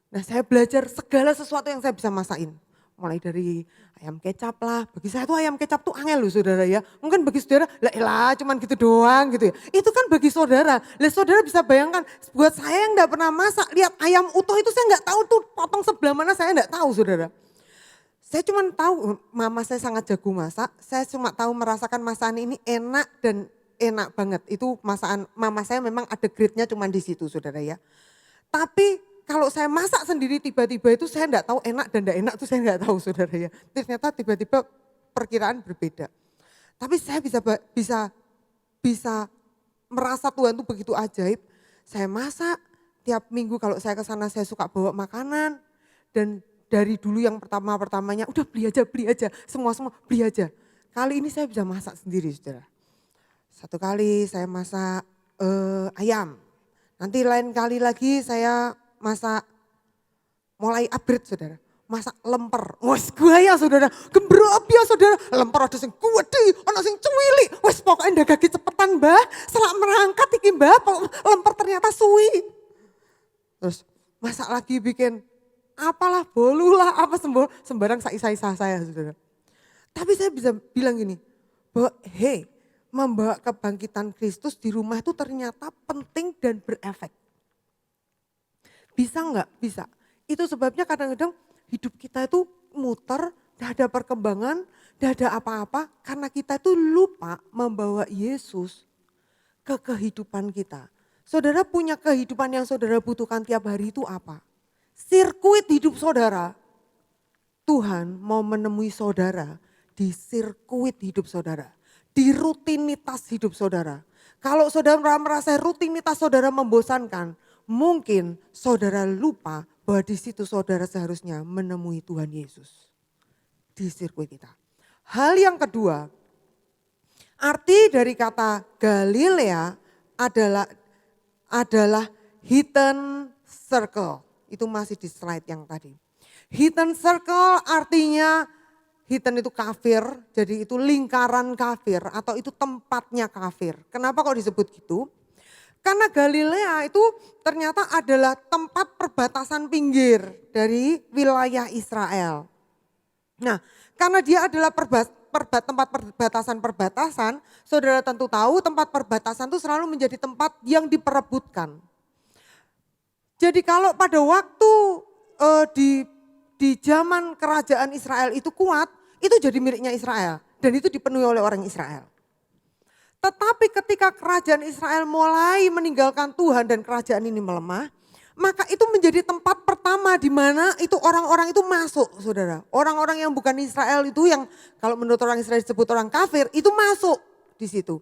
Nah saya belajar segala sesuatu yang saya bisa masakin. Mulai dari ayam kecap lah, bagi saya tuh ayam kecap tuh angel loh saudara ya. Mungkin bagi saudara, lah cuman gitu doang gitu ya. Itu kan bagi saudara, saudara bisa bayangkan buat saya yang gak pernah masak, lihat ayam utuh itu saya gak tahu tuh potong sebelah mana saya gak tahu saudara. Saya cuma tahu mama saya sangat jago masak, saya cuma tahu merasakan masakan ini enak dan enak banget. Itu masakan mama saya memang ada grade-nya cuma di situ saudara ya. Tapi kalau saya masak sendiri tiba-tiba itu saya enggak tahu enak dan enggak enak itu saya enggak tahu saudara ya. Ternyata tiba-tiba perkiraan berbeda. Tapi saya bisa merasa Tuhan itu begitu ajaib. Saya masak tiap minggu kalau saya ke sana saya suka bawa makanan dan dari dulu yang pertamanya udah beli aja, semua beli aja. Kali ini saya bisa masak sendiri saudara. Satu kali saya masak ayam, nanti lain kali lagi saya masak mulai upgrade saudara. Masak lemper, wes gaya saudara, gembrobio saudara, lemper ada sing gede, ada sing cuwili, wes pokoknya ndagake cepetan mbah, selak merangkat iki mbah, lemper ternyata suwi. Terus masak lagi bikin apalah bolu lah, apa sembarang saisa-isa saya saudara. Tapi saya bisa bilang gini, bahwa membawa kebangkitan Kristus di rumah itu ternyata penting dan berefek. Bisa enggak? Bisa. Itu sebabnya kadang-kadang hidup kita itu muter, tidak ada perkembangan, tidak ada apa-apa karena kita itu lupa membawa Yesus ke kehidupan kita. Saudara punya kehidupan yang saudara butuhkan tiap hari itu apa? Sirkuit hidup saudara. Tuhan mau menemui saudara di sirkuit hidup saudara. Di rutinitas hidup saudara. Kalau saudara merasa rutinitas saudara membosankan, mungkin saudara lupa bahwa di situ saudara seharusnya menemui Tuhan Yesus. Di sirkuit kita. Hal yang kedua, arti dari kata Galilea adalah hidden circle. Itu masih di slide yang tadi. Hidden circle artinya, hidden itu kafir, jadi itu lingkaran kafir atau itu tempatnya kafir. Kenapa kok disebut gitu? Karena Galilea itu ternyata adalah tempat perbatasan pinggir dari wilayah Israel. Nah, karena dia adalah tempat perbatasan, saudara tentu tahu tempat perbatasan itu selalu menjadi tempat yang diperebutkan. Jadi kalau pada waktu di zaman kerajaan Israel itu kuat, itu jadi miliknya Israel. Dan itu dipenuhi oleh orang Israel. Tetapi ketika kerajaan Israel mulai meninggalkan Tuhan dan kerajaan ini melemah, maka itu menjadi tempat pertama di mana itu orang-orang itu masuk, saudara. Orang-orang yang bukan Israel itu, yang kalau menurut orang Israel disebut orang kafir, itu masuk di situ.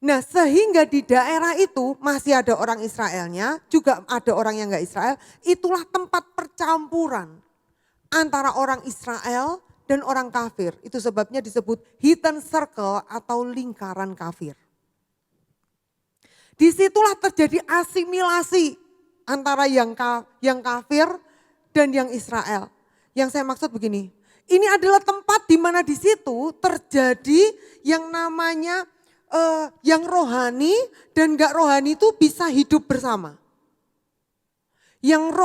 Nah, sehingga di daerah itu masih ada orang Israelnya, juga ada orang yang enggak Israel. Itulah tempat percampuran antara orang Israel dan orang kafir. Itu sebabnya disebut hidden circle atau lingkaran kafir. Disitulah terjadi asimilasi antara yang kafir dan yang Israel. Yang saya maksud begini, ini adalah tempat di mana di situ terjadi yang namanya yang rohani dan gak rohani itu bisa hidup bersama. Yang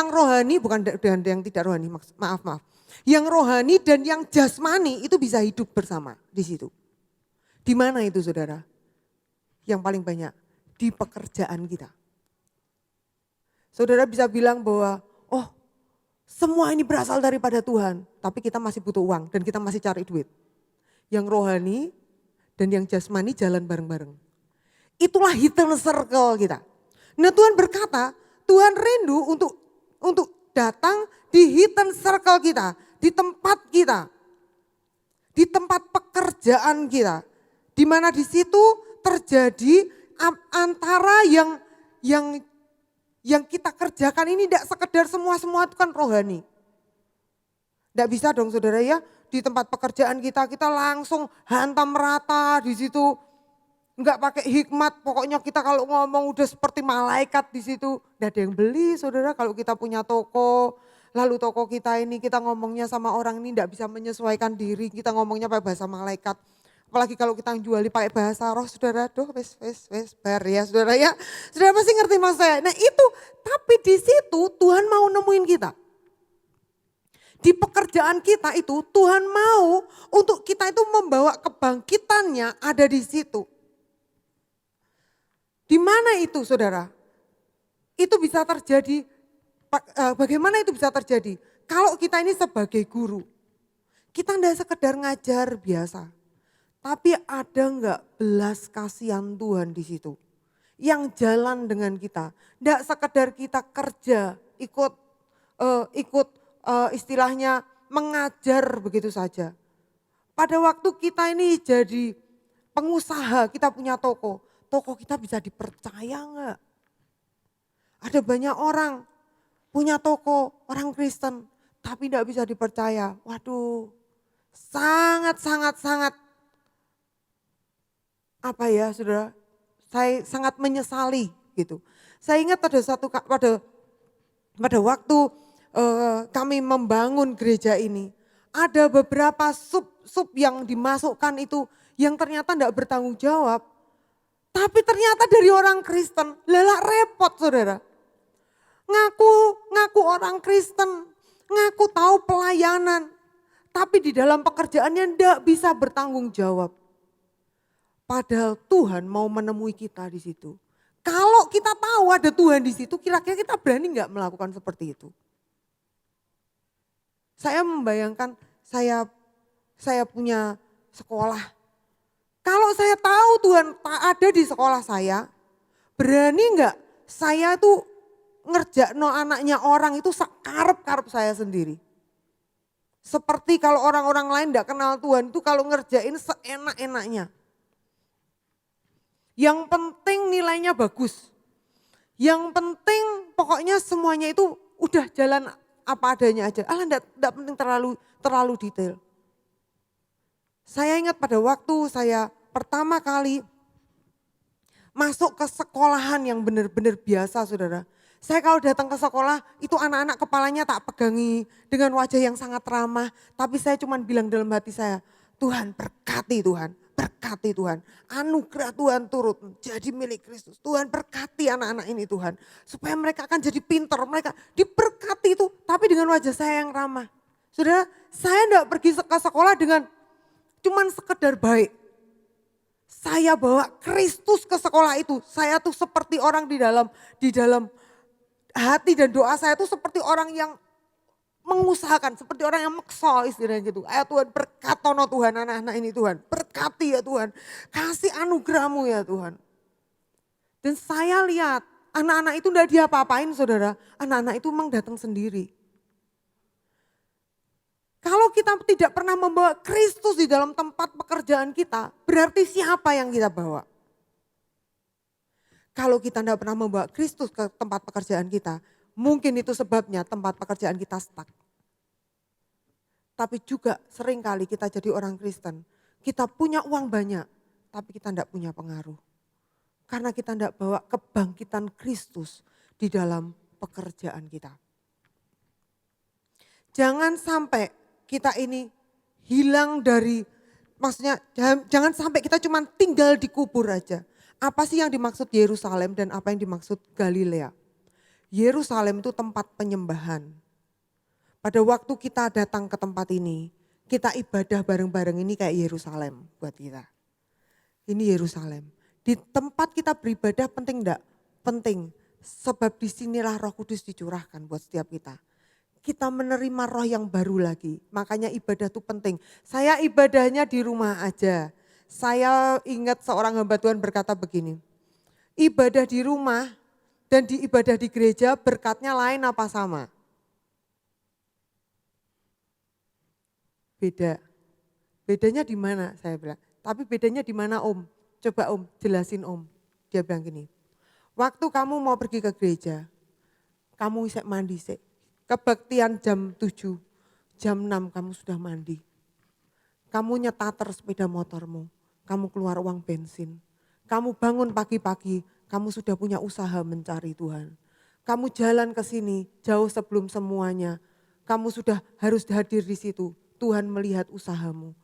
rohani bukan yang tidak rohani, maaf. Yang rohani dan yang jasmani itu bisa hidup bersama di situ. Di mana itu, saudara? Yang paling banyak di pekerjaan kita. Saudara bisa bilang bahwa, oh, semua ini berasal daripada Tuhan, tapi kita masih butuh uang dan kita masih cari duit. Yang rohani dan yang jasmani jalan bareng-bareng. Itulah hidden circle kita. Nah, Tuhan berkata, Tuhan rindu untuk datang di hidden circle kita, di tempat kita, di tempat pekerjaan kita, di mana di situ terjadi antara yang kita kerjakan ini tidak sekedar semua itu kan rohani. Tidak bisa dong, saudara, ya, di tempat pekerjaan kita langsung hantam rata di situ. Enggak pakai hikmat, pokoknya kita kalau ngomong udah seperti malaikat di situ. Tidak ada yang beli, saudara. Kalau kita punya toko, lalu toko kita ini kita ngomongnya sama orang ini tidak bisa menyesuaikan diri, kita ngomongnya pakai bahasa malaikat. Apalagi kalau kita juali pakai bahasa roh, saudara, wes bar ya, saudara, ya. Saudara pasti ngerti maksud saya. Nah itu, tapi di situ Tuhan mau nemuin kita. Di pekerjaan kita itu Tuhan mau untuk kita itu membawa kebangkitannya ada di situ. Di mana itu, saudara? Itu bisa terjadi, bagaimana itu bisa terjadi? Kalau kita ini sebagai guru, kita tidak sekedar ngajar biasa. Tapi ada enggak belas kasihan Tuhan di situ? Yang jalan dengan kita. Tidak sekedar kita kerja, ikut istilahnya mengajar begitu saja. Pada waktu kita ini jadi pengusaha, kita punya toko kita bisa dipercaya enggak? Ada banyak orang punya toko, orang Kristen, tapi tidak bisa dipercaya. Waduh, sangat apa ya, saudara? Saya sangat menyesali gitu. Saya ingat pada waktu kami membangun gereja ini, ada beberapa sub yang dimasukkan itu yang ternyata tidak bertanggung jawab. Tapi ternyata dari orang Kristen, lelah repot, saudara. Ngaku orang Kristen, ngaku tahu pelayanan, tapi di dalam pekerjaannya tidak bisa bertanggung jawab. Padahal Tuhan mau menemui kita di situ. Kalau kita tahu ada Tuhan di situ, kira-kira kita berani nggak melakukan seperti itu? Saya membayangkan saya punya sekolah. Kalau saya tahu Tuhan ada di sekolah saya, berani nggak saya tuh ngerjakno anaknya orang itu sekarep-karep saya sendiri. Seperti kalau orang-orang lain nggak kenal Tuhan itu kalau ngerjain seenak-enaknya. Yang penting nilainya bagus. Yang penting pokoknya semuanya itu udah jalan apa adanya aja. Enggak penting terlalu detail. Saya ingat pada waktu saya pertama kali masuk ke sekolahan yang benar-benar biasa, saudara. Saya kalau datang ke sekolah itu anak-anak kepalanya tak pegangi dengan wajah yang sangat ramah. Tapi saya cuma bilang dalam hati saya, Tuhan berkati Tuhan. Berkati Tuhan, anugerah Tuhan turut jadi milik Kristus. Tuhan berkati anak-anak ini Tuhan. Supaya mereka akan jadi pintar, mereka diberkati itu. Tapi dengan wajah saya yang ramah. Saudara, saya enggak pergi ke sekolah dengan cuman sekedar baik. Saya bawa Kristus ke sekolah itu. Saya tuh seperti orang di dalam hati dan doa saya tuh seperti orang yang mengusahakan seperti orang yang maksa istilahnya gitu. Ayo Tuhan berkatono Tuhan anak-anak ini Tuhan. Berkati ya Tuhan. Kasih anugerah-Mu ya Tuhan. Dan saya lihat anak-anak itu tidak diapa-apain saudara. Anak-anak itu memang datang sendiri. Kalau kita tidak pernah membawa Kristus di dalam tempat pekerjaan kita, berarti siapa yang kita bawa? Kalau kita tidak pernah membawa Kristus ke tempat pekerjaan kita, mungkin itu sebabnya tempat pekerjaan kita stuck. Tapi juga seringkali kita jadi orang Kristen, kita punya uang banyak, tapi kita tidak punya pengaruh. Karena kita tidak bawa kebangkitan Kristus di dalam pekerjaan kita. Jangan sampai kita ini hilang dari, maksudnya jangan sampai kita cuma tinggal di kubur aja. Apa sih yang dimaksud Yerusalem dan apa yang dimaksud Galilea? Yerusalem itu tempat penyembahan. Pada waktu kita datang ke tempat ini, kita ibadah bareng-bareng ini kayak Yerusalem buat kita. Ini Yerusalem. Di tempat kita beribadah penting enggak? Penting. Sebab disinilah Roh Kudus dicurahkan buat setiap kita. Kita menerima roh yang baru lagi. Makanya ibadah itu penting. Saya ibadahnya di rumah aja. Saya ingat seorang hamba Tuhan berkata begini. Ibadah di rumah dan di ibadah di gereja berkatnya lain apa sama? Beda. Bedanya di mana? Saya bilang. Tapi bedanya di mana Om? Coba Om, jelasin Om. Dia bilang gini. Waktu kamu mau pergi ke gereja, kamu bisa mandi sih. Kebaktian jam 7, jam 6 kamu sudah mandi. Kamu nyetater sepeda motormu, kamu keluar uang bensin. Kamu bangun pagi-pagi, kamu sudah punya usaha mencari Tuhan. Kamu jalan ke sini jauh sebelum semuanya. Kamu sudah harus hadir di situ. Tuhan melihat usahamu.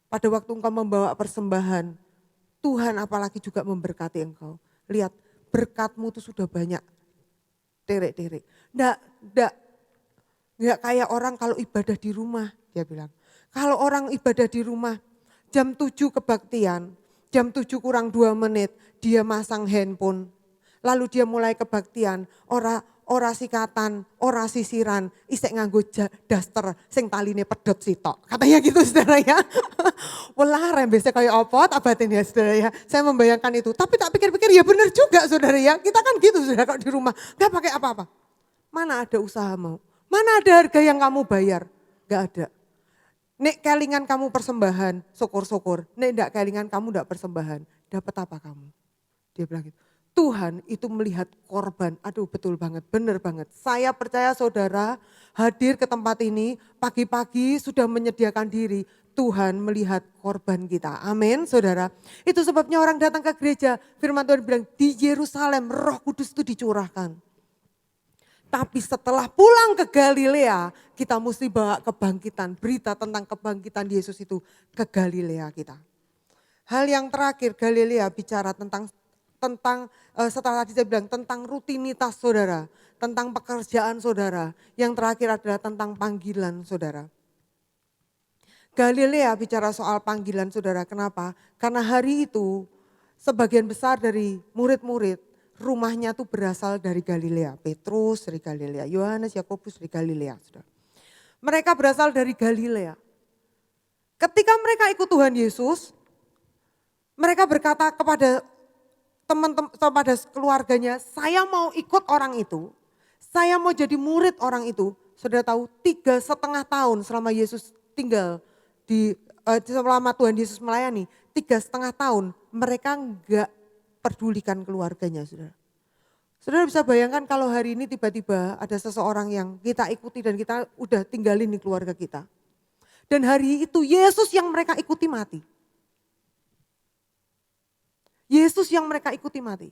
Pada waktu engkau membawa persembahan, Tuhan apalagi juga memberkati engkau. Lihat, berkatmu itu sudah banyak. Terek-terek. Enggak kayak orang kalau ibadah di rumah, dia bilang. Kalau orang ibadah di rumah, jam 7 kebaktian, jam 7 kurang 2 menit, dia masang handphone. Lalu dia mulai kebaktian, ora sikatan, ora sisiran, isek nganggo daster, sing taline pedot sitok. Katanya gitu saudara ya. Welah rembesnya kayak apa, abatin ya saudara ya. Saya membayangkan itu, tapi tak pikir-pikir ya benar juga saudara ya. Kita kan gitu saudara kalau di rumah, gak pakai apa-apa. Mana ada usaha mau? Mana ada harga yang kamu bayar? Gak ada. Nek kelingan kamu persembahan, syukur-syukur. Nek enggak kelingan kamu enggak persembahan, dapat apa kamu? Dia bilang gitu. Tuhan itu melihat korban. Aduh betul banget, benar banget. Saya percaya saudara hadir ke tempat ini pagi-pagi sudah menyediakan diri. Tuhan melihat korban kita. Amin saudara. Itu sebabnya orang datang ke gereja. Firman Tuhan bilang di Yerusalem Roh Kudus itu dicurahkan. Tapi setelah pulang ke Galilea, kita mesti bawa kebangkitan, berita tentang kebangkitan Yesus itu ke Galilea kita. Hal yang terakhir, Galilea bicara tentang setelah tadi saya bilang tentang rutinitas saudara, tentang pekerjaan saudara. Yang terakhir adalah tentang panggilan saudara. Galilea bicara soal panggilan saudara, kenapa? Karena hari itu sebagian besar dari murid-murid rumahnya tuh berasal dari Galilea. Petrus dari Galilea, Yohanes, Yakobus dari Galilea. Saudara. Mereka berasal dari Galilea. Ketika mereka ikut Tuhan Yesus, mereka berkata kepada teman-teman, kepada keluarganya, saya mau ikut orang itu, saya mau jadi murid orang itu. Saudara tahu 3,5 tahun selama Yesus tinggal selama Tuhan Yesus melayani, 3,5 tahun mereka enggak pedulikan keluarganya saudara. Saudara bisa bayangkan kalau hari ini tiba-tiba ada seseorang yang kita ikuti dan kita udah tinggalin di keluarga kita. Dan hari itu Yesus yang mereka ikuti mati. Yesus yang mereka ikuti mati.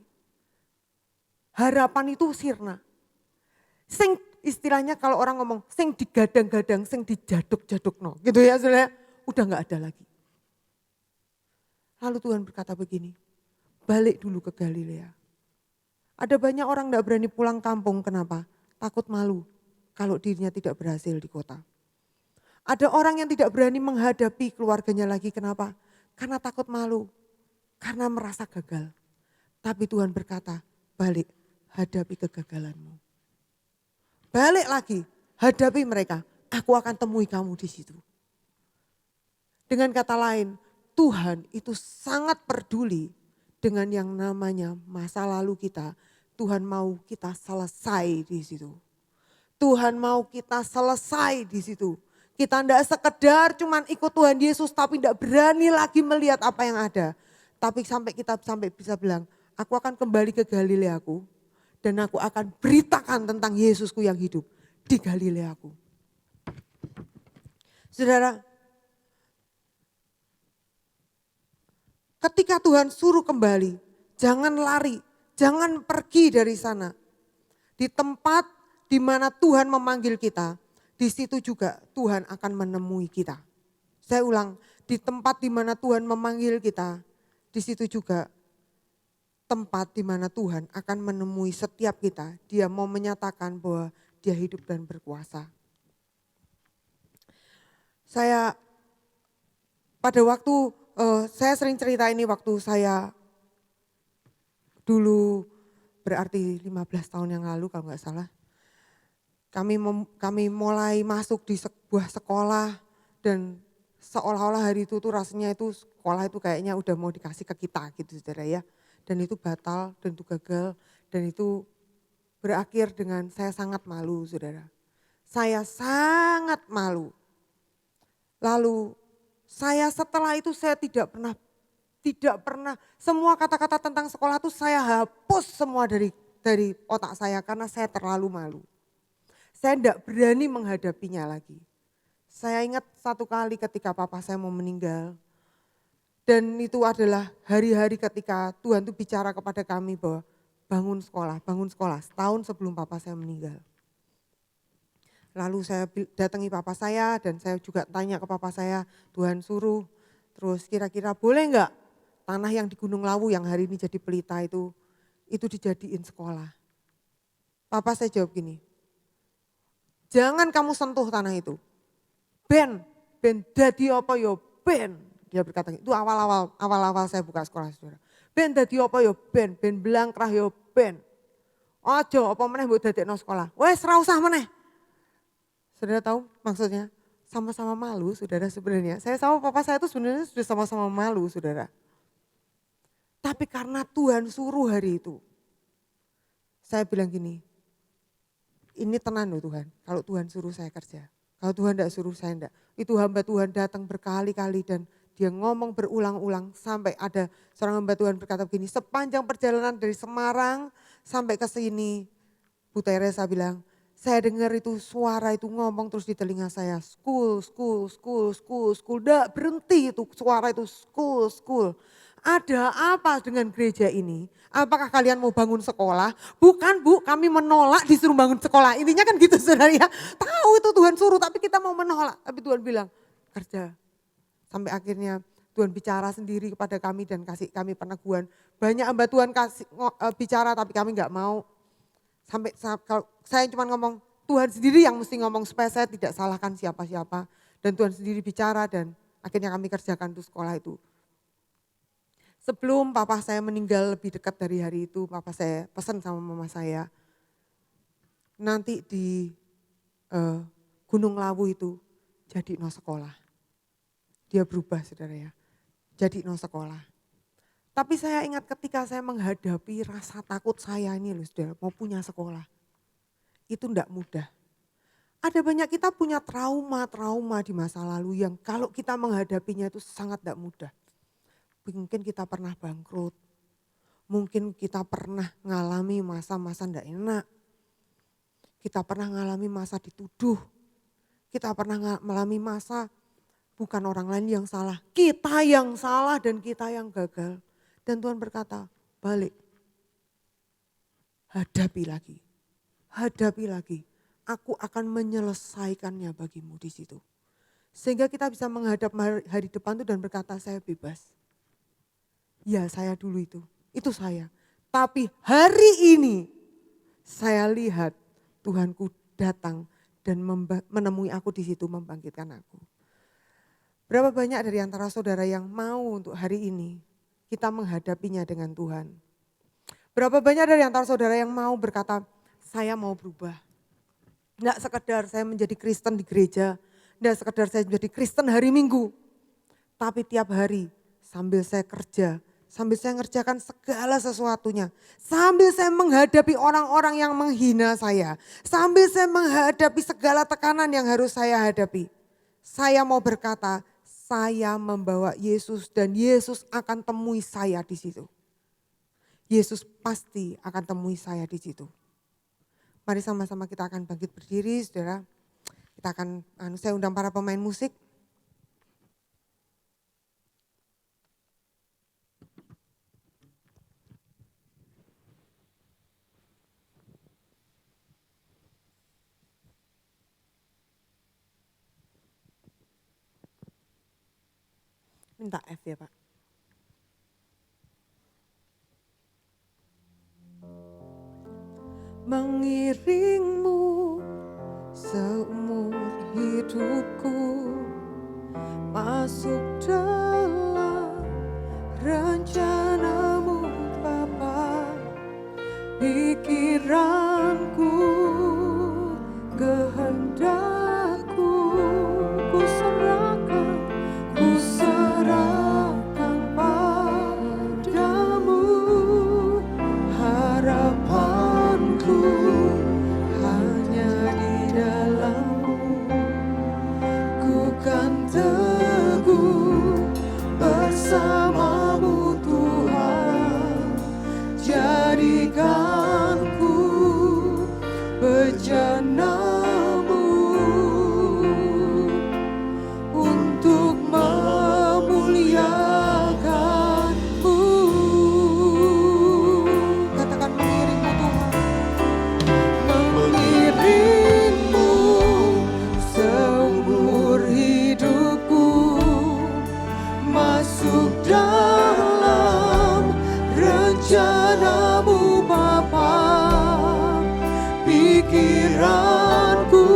Harapan itu sirna. Sing istilahnya kalau orang ngomong sing digadang-gadang, sing dijaduk-jaduk no. Gitu ya saudara, udah gak ada lagi. Lalu Tuhan berkata begini, balik dulu ke Galilea. Ada banyak orang gak berani pulang kampung, kenapa? Takut malu kalau dirinya tidak berhasil di kota. Ada orang yang tidak berani menghadapi keluarganya lagi, kenapa? Karena takut malu, karena merasa gagal. Tapi Tuhan berkata, balik, hadapi kegagalanmu. Balik lagi, hadapi mereka. aku akan temui kamu di situ. Dengan kata lain, Tuhan itu sangat peduli dengan yang namanya masa lalu kita. Tuhan mau kita selesai di situ. Tuhan mau kita selesai di situ. Kita tidak sekedar cuman ikut Tuhan Yesus tapi tidak berani lagi melihat apa yang ada. Tapi kita sampai bisa bilang, aku akan kembali ke Galileaku dan aku akan beritakan tentang Yesusku yang hidup di Galileaku. Saudara, ketika Tuhan suruh kembali, jangan lari, jangan pergi dari sana. Di tempat di mana Tuhan memanggil kita, di situ juga Tuhan akan menemui kita. Saya ulang, di tempat di mana Tuhan memanggil kita, di situ juga tempat di mana Tuhan akan menemui setiap kita. Dia mau menyatakan bahwa dia hidup dan berkuasa. Saya pada waktu, saya sering cerita ini waktu saya dulu berarti 15 tahun yang lalu kalau nggak salah. Kami mulai masuk di sebuah sekolah dan seolah-olah hari itu tuh rasanya itu sekolah itu kayaknya udah mau dikasih ke kita gitu saudara ya. Dan itu batal dan itu gagal dan itu berakhir dengan saya sangat malu saudara. Saya sangat malu. Lalu saya setelah itu saya tidak pernah semua kata-kata tentang sekolah itu saya hapus semua dari otak saya karena saya terlalu malu. Saya tidak berani menghadapinya lagi. Saya ingat satu kali ketika papa saya mau meninggal. Dan itu adalah hari-hari ketika Tuhan itu bicara kepada kami bahwa bangun sekolah. Setahun sebelum papa saya meninggal. Lalu saya datangi papa saya dan saya juga tanya ke papa saya, Tuhan suruh, terus kira-kira boleh enggak tanah yang di Gunung Lawu yang hari ini jadi pelita itu dijadiin sekolah. Papa saya jawab gini, jangan kamu sentuh tanah itu. Ben dadi apa yo ben. Dia berkata, itu awal-awal saya buka sekolah saudara. Ben dadi apa yo ben blangkrah yo ben. Ojo apa meneh mbok dadekno sekolah. Wes ra usah meneh. Saudara tahu maksudnya? Sama-sama malu saudara sebenarnya. Saya sama papa saya itu sebenarnya sudah sama-sama malu saudara. Tapi karena Tuhan suruh hari itu. Saya bilang gini, ini tenang loh Tuhan. Kalau Tuhan suruh saya kerja. Kalau Tuhan tidak suruh saya tidak. Itu hamba Tuhan datang berkali-kali dan dia ngomong berulang-ulang. Sampai ada seorang hamba Tuhan berkata begini, sepanjang perjalanan dari Semarang sampai ke sini. Bu Teresa bilang, saya dengar itu suara itu ngomong terus di telinga saya, school. Tidak berhenti itu suara itu school. Ada apa dengan gereja ini? Apakah kalian mau bangun sekolah? Bukan Bu, kami menolak disuruh bangun sekolah. Intinya kan gitu saudara ya. Tahu itu Tuhan suruh tapi kita mau menolak. Tapi Tuhan bilang kerja. Sampai akhirnya Tuhan bicara sendiri kepada kami dan kasih kami peneguhan. Banyak hamba Tuhan bicara tapi kami gak mau. Sampai kalau saya cuma ngomong, Tuhan sendiri yang mesti ngomong supaya saya tidak salahkan siapa-siapa. Dan Tuhan sendiri bicara dan akhirnya kami kerjakan tuh sekolah itu. Sebelum papa saya meninggal lebih dekat dari hari itu, papa saya pesan sama mama saya. Nanti di Gunung Lawu itu jadi no sekolah. Dia berubah saudara ya, jadi no sekolah. Tapi saya ingat ketika saya menghadapi rasa takut saya ini loh saudara, mau punya sekolah. Itu enggak mudah. Ada banyak kita punya trauma di masa lalu yang kalau kita menghadapinya itu sangat enggak mudah. Mungkin kita pernah bangkrut, mungkin kita pernah ngalami masa-masa enggak enak. Kita pernah ngalami masa dituduh, kita pernah mengalami masa bukan orang lain yang salah, kita yang salah dan kita yang gagal. Dan Tuhan berkata, balik, hadapi lagi. Aku akan menyelesaikannya bagimu di situ. Sehingga kita bisa menghadap hari depan itu dan berkata, saya bebas. Ya saya dulu itu saya. Tapi hari ini saya lihat Tuhanku datang dan menemui aku di situ membangkitkan aku. Berapa banyak dari antara saudara yang mau untuk hari ini kita menghadapinya dengan Tuhan. Berapa banyak dari antara saudara yang mau berkata, saya mau berubah. Tidak sekedar saya menjadi Kristen di gereja, tidak sekedar saya menjadi Kristen hari Minggu, tapi tiap hari sambil saya kerja, sambil saya ngerjakan segala sesuatunya, sambil saya menghadapi orang-orang yang menghina saya, sambil saya menghadapi segala tekanan yang harus saya hadapi. Saya mau berkata, saya membawa Yesus dan Yesus akan temui saya di situ. Yesus pasti akan temui saya di situ. Mari sama-sama kita akan bangkit berdiri, saudara. Kita akan, saya undang para pemain musik. Minta F ya Pak. Mengiringmu seumur hidupku, masuk dalam rencanamu Bapa. Pikiranku, kehendakku, ku serahkan padamu. Harapanku hanya di dalam-Mu, ku kan teguh bersama-Mu Tuhan. Jadikanku bejana-Mu untuk memuliakan-Mu. Katakan mengiringmu Tuhan, mengiringmu seumur hidupku, masuk dalam rencana-Mu Bapa. Pikiranku,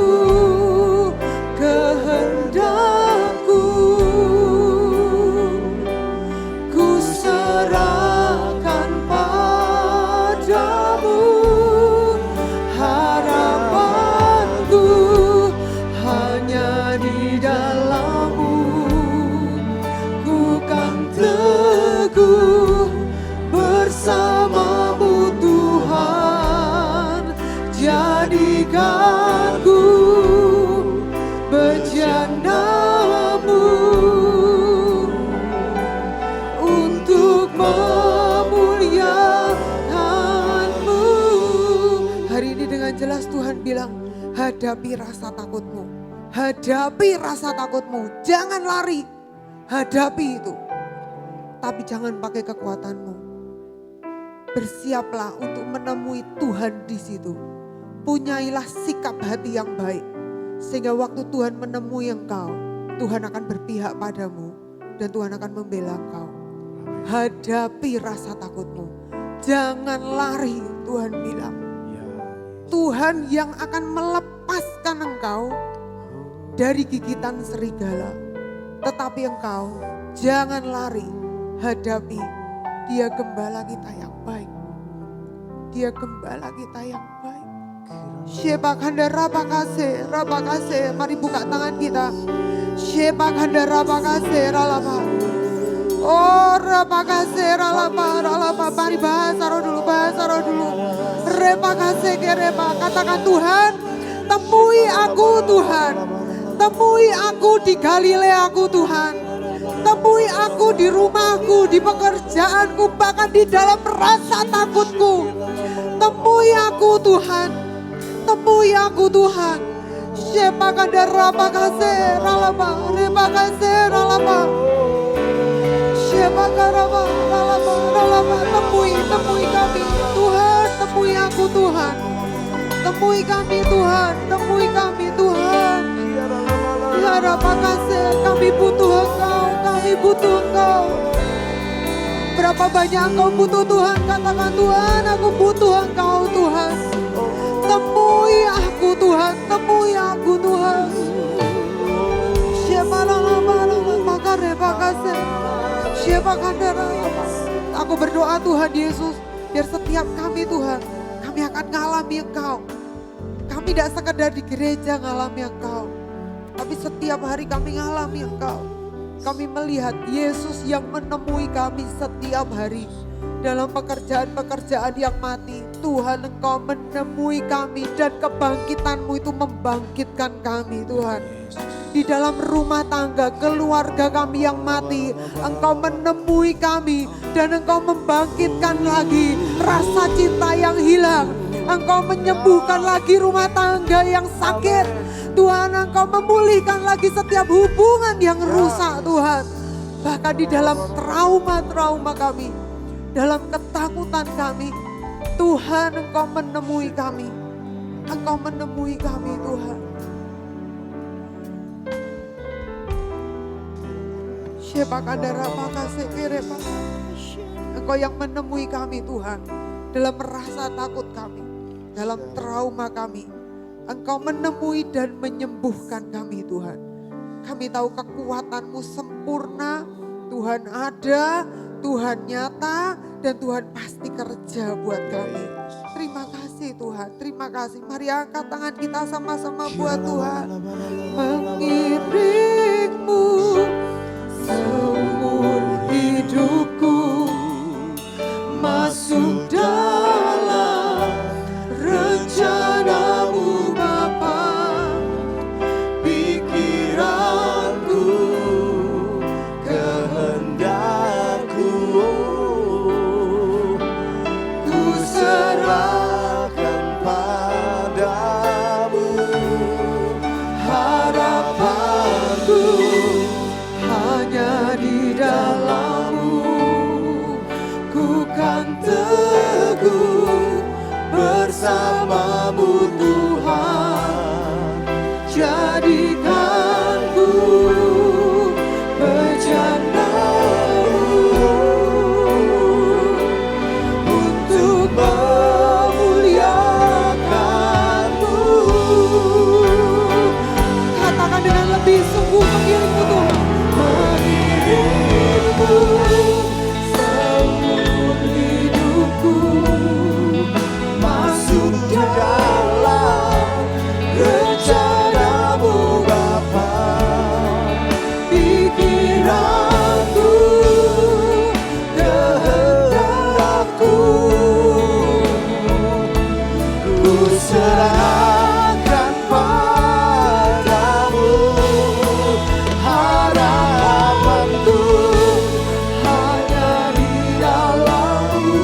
kehendakku, ku serahkan padamu. Harapanku hanya di dalam-Mu, ku kan teguh bersama-Mu Tuhan. Jadikanku bejana-Mu untuk memuliakan-Mu. Hari ini dengan jelas Tuhan bilang, hadapi rasa takutmu. Hadapi rasa takutmu, jangan lari. Hadapi itu. Tapi jangan pakai kekuatanmu. Bersiaplah untuk menemui Tuhan di situ. Punyailah sikap hati yang baik. Sehingga waktu Tuhan menemui engkau, Tuhan akan berpihak padamu dan Tuhan akan membela engkau. Hadapi rasa takutmu. Jangan lari, Tuhan bilang. Tuhan yang akan melepaskan engkau dari gigitan serigala. Tetapi engkau jangan lari, hadapi. Dia gembala kita yang baik. Dia gembala kita yang baik. Shebakanda rabakase, rabakase. Mari buka tangan kita. Shebakanda rabakase, ralapa. Oh rabakase, ralapa, ralapa. Mari bahasa roh dulu, bahasa roh dulu. Rebakase kereba. Katakan Tuhan, temui aku Tuhan. Temui aku di Galileaku Tuhan. Temui aku di rumahku, di pekerjaanku, bahkan di dalam rasa takutku. Temui aku Tuhan. Temui aku Tuhan. Shebakanda rabakase, ralapa, rebakase, ralapa. Shebakanda ralapa, ralapa. Temui kami Tuhan. Temui aku Tuhan. Temui kami Tuhan. Temui kami Tuhan. Rabakase, kami butuh Engkau. Kami butuh Engkau. Berapa banyak Engkau butuh Tuhan? Katakan Tuhan, aku butuh Engkau Tuhan. Temui aku Tuhan, temui aku Tuhan. Aku berdoa Tuhan Yesus, biar setiap kami Tuhan, kami akan mengalami Engkau. Kami tidak sekedar di gereja ngalami Engkau, tapi setiap hari kami ngalami Engkau. Kami melihat Yesus yang menemui kami setiap hari dalam pekerjaan-pekerjaan yang mati. Tuhan, Engkau menemui kami dan kebangkitan-Mu itu membangkitkan kami, Tuhan. Di dalam rumah tangga, keluarga kami yang mati, Engkau menemui kami dan Engkau membangkitkan lagi rasa cinta yang hilang. Engkau menyembuhkan lagi rumah tangga yang sakit. Tuhan, Engkau memulihkan lagi setiap hubungan yang rusak, Tuhan. Bahkan di dalam trauma-trauma kami, dalam ketakutan kami, Tuhan, Engkau menemui kami. Engkau menemui kami, Tuhan. Engkau yang menemui kami, Tuhan, dalam rasa takut kami, dalam trauma kami. Engkau menemui dan menyembuhkan kami, Tuhan. Kami tahu kekuatan-Mu sempurna, Tuhan ada, Tuhan nyata, dan Tuhan pasti kerja buat kami. Terima kasih Tuhan, terima kasih. Mari angkat tangan kita sama-sama buat Tuhan. Mengiringmu seumur hidupku, masuk dalam rencana-Mu Bapa. Pikiranku, kehendakku, ku serahkan padamu. Harapanku hanya di dalam-Mu, ku kan teguh bersama-Mu Tuhan. Jadikanku berjana-Mu untuk memuliakan-Mu. Katakan dengan lebih sungguh, mengiringmu Tuhan. Mengiringmu seumur hidupku, masuk dalam rencana-Mu Bapa. Pikiranku, kehendakku, ku serahkan padamu. Harapanku hanya di dalam-Mu,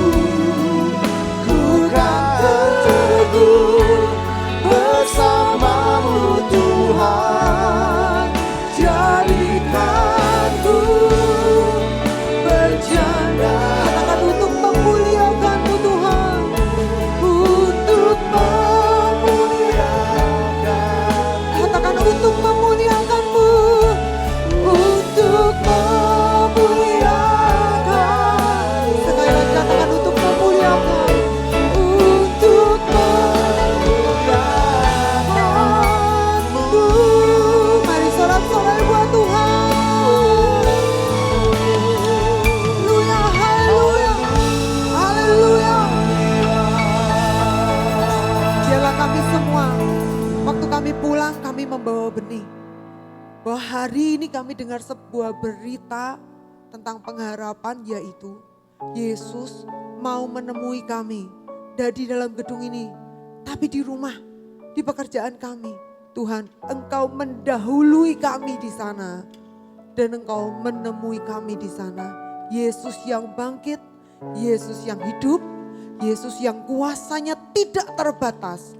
ku kan teguh bersama-Mu Tuhan. Jadikanku berjana, katakan untuk memuliakan-Mu Tuhan, untuk memuliakan, katakan untuk memuliakan-Mu, untuk memuliakan. Sekali lagi katakan untuk memuliakan, untuk memuliakan-Mu. Mari sorak-sorai buat Tuhan. Haleluya, haleluya, haleluya. Biarlah kami semua, waktu kami pulang kami membawa benih. Bahwa hari ini kami dengar sebuah berita tentang pengharapan, yaitu Yesus mau menemui kami. Tidak di dalam gedung ini, tapi di rumah, di pekerjaan kami. Tuhan, Engkau mendahului kami di sana dan Engkau menemui kami di sana. Yesus yang bangkit, Yesus yang hidup, Yesus yang kuasanya tidak terbatas,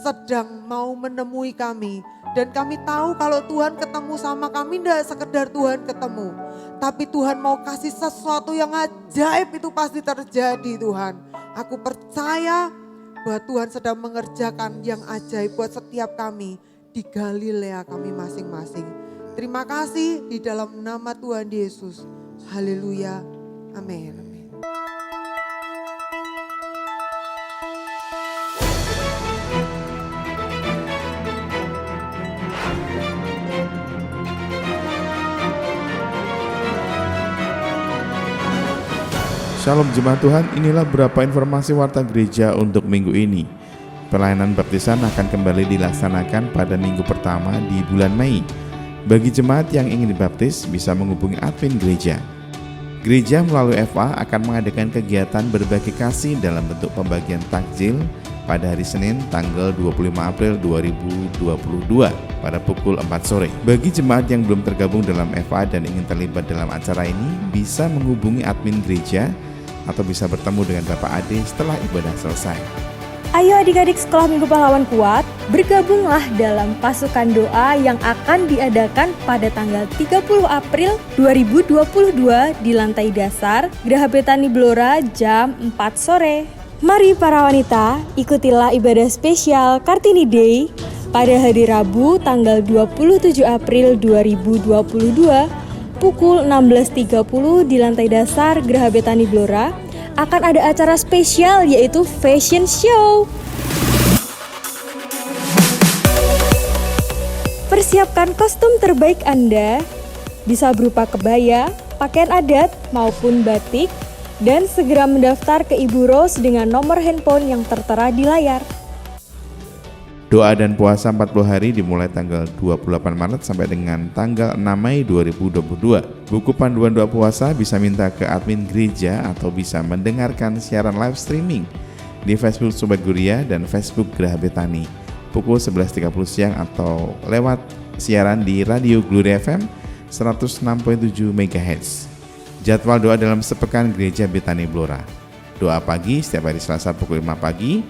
sedang mau menemui kami. Dan kami tahu kalau Tuhan ketemu sama kami tidak sekedar Tuhan ketemu, tapi Tuhan mau kasih sesuatu yang ajaib, itu pasti terjadi Tuhan. Aku percaya bahwa Tuhan sedang mengerjakan yang ajaib buat setiap kami di Galilea kami masing-masing. Terima kasih di dalam nama Tuhan Yesus. Haleluya. Amin. Shalom jemaat Tuhan, inilah beberapa informasi warta gereja untuk minggu ini. pelayanan baptisan akan kembali dilaksanakan pada minggu pertama di bulan Mei. Bagi jemaat yang ingin dibaptis bisa menghubungi admin gereja. Gereja melalui FA akan mengadakan kegiatan berbagi kasih dalam bentuk pembagian takjil pada hari Senin tanggal 25 April 2022 pada pukul 4 sore. Bagi jemaat yang belum tergabung dalam FA dan ingin terlibat dalam acara ini, bisa menghubungi admin gereja atau bisa bertemu dengan Bapak Ade setelah ibadah selesai. Ayo adik-adik Sekolah Minggu Pahlawan Kuat, bergabunglah dalam pasukan doa yang akan diadakan pada tanggal 30 April 2022 di lantai dasar Geraha Betani Blora jam 4 sore. Mari para wanita, ikutilah ibadah spesial Kartini Day pada hari Rabu tanggal 27 April 2022 pukul 16.30 di lantai dasar Geraha Betani Blora. Akan ada acara spesial yaitu fashion show. Persiapkan kostum terbaik Anda, bisa berupa kebaya, pakaian adat maupun batik, dan segera mendaftar ke Ibu Rose dengan nomor handphone yang tertera di layar. Doa dan puasa 40 hari dimulai tanggal 28 Maret sampai dengan tanggal 6 Mei 2022. Buku panduan doa puasa bisa minta ke admin gereja atau bisa mendengarkan siaran live streaming di Facebook Sobat Guria dan Facebook Geraha Betani pukul 11.30 siang atau lewat siaran di Radio Glory FM 106.7 MHz. Jadwal doa dalam sepekan Gereja Betani Blora. Doa pagi setiap hari Selasa pukul 5 pagi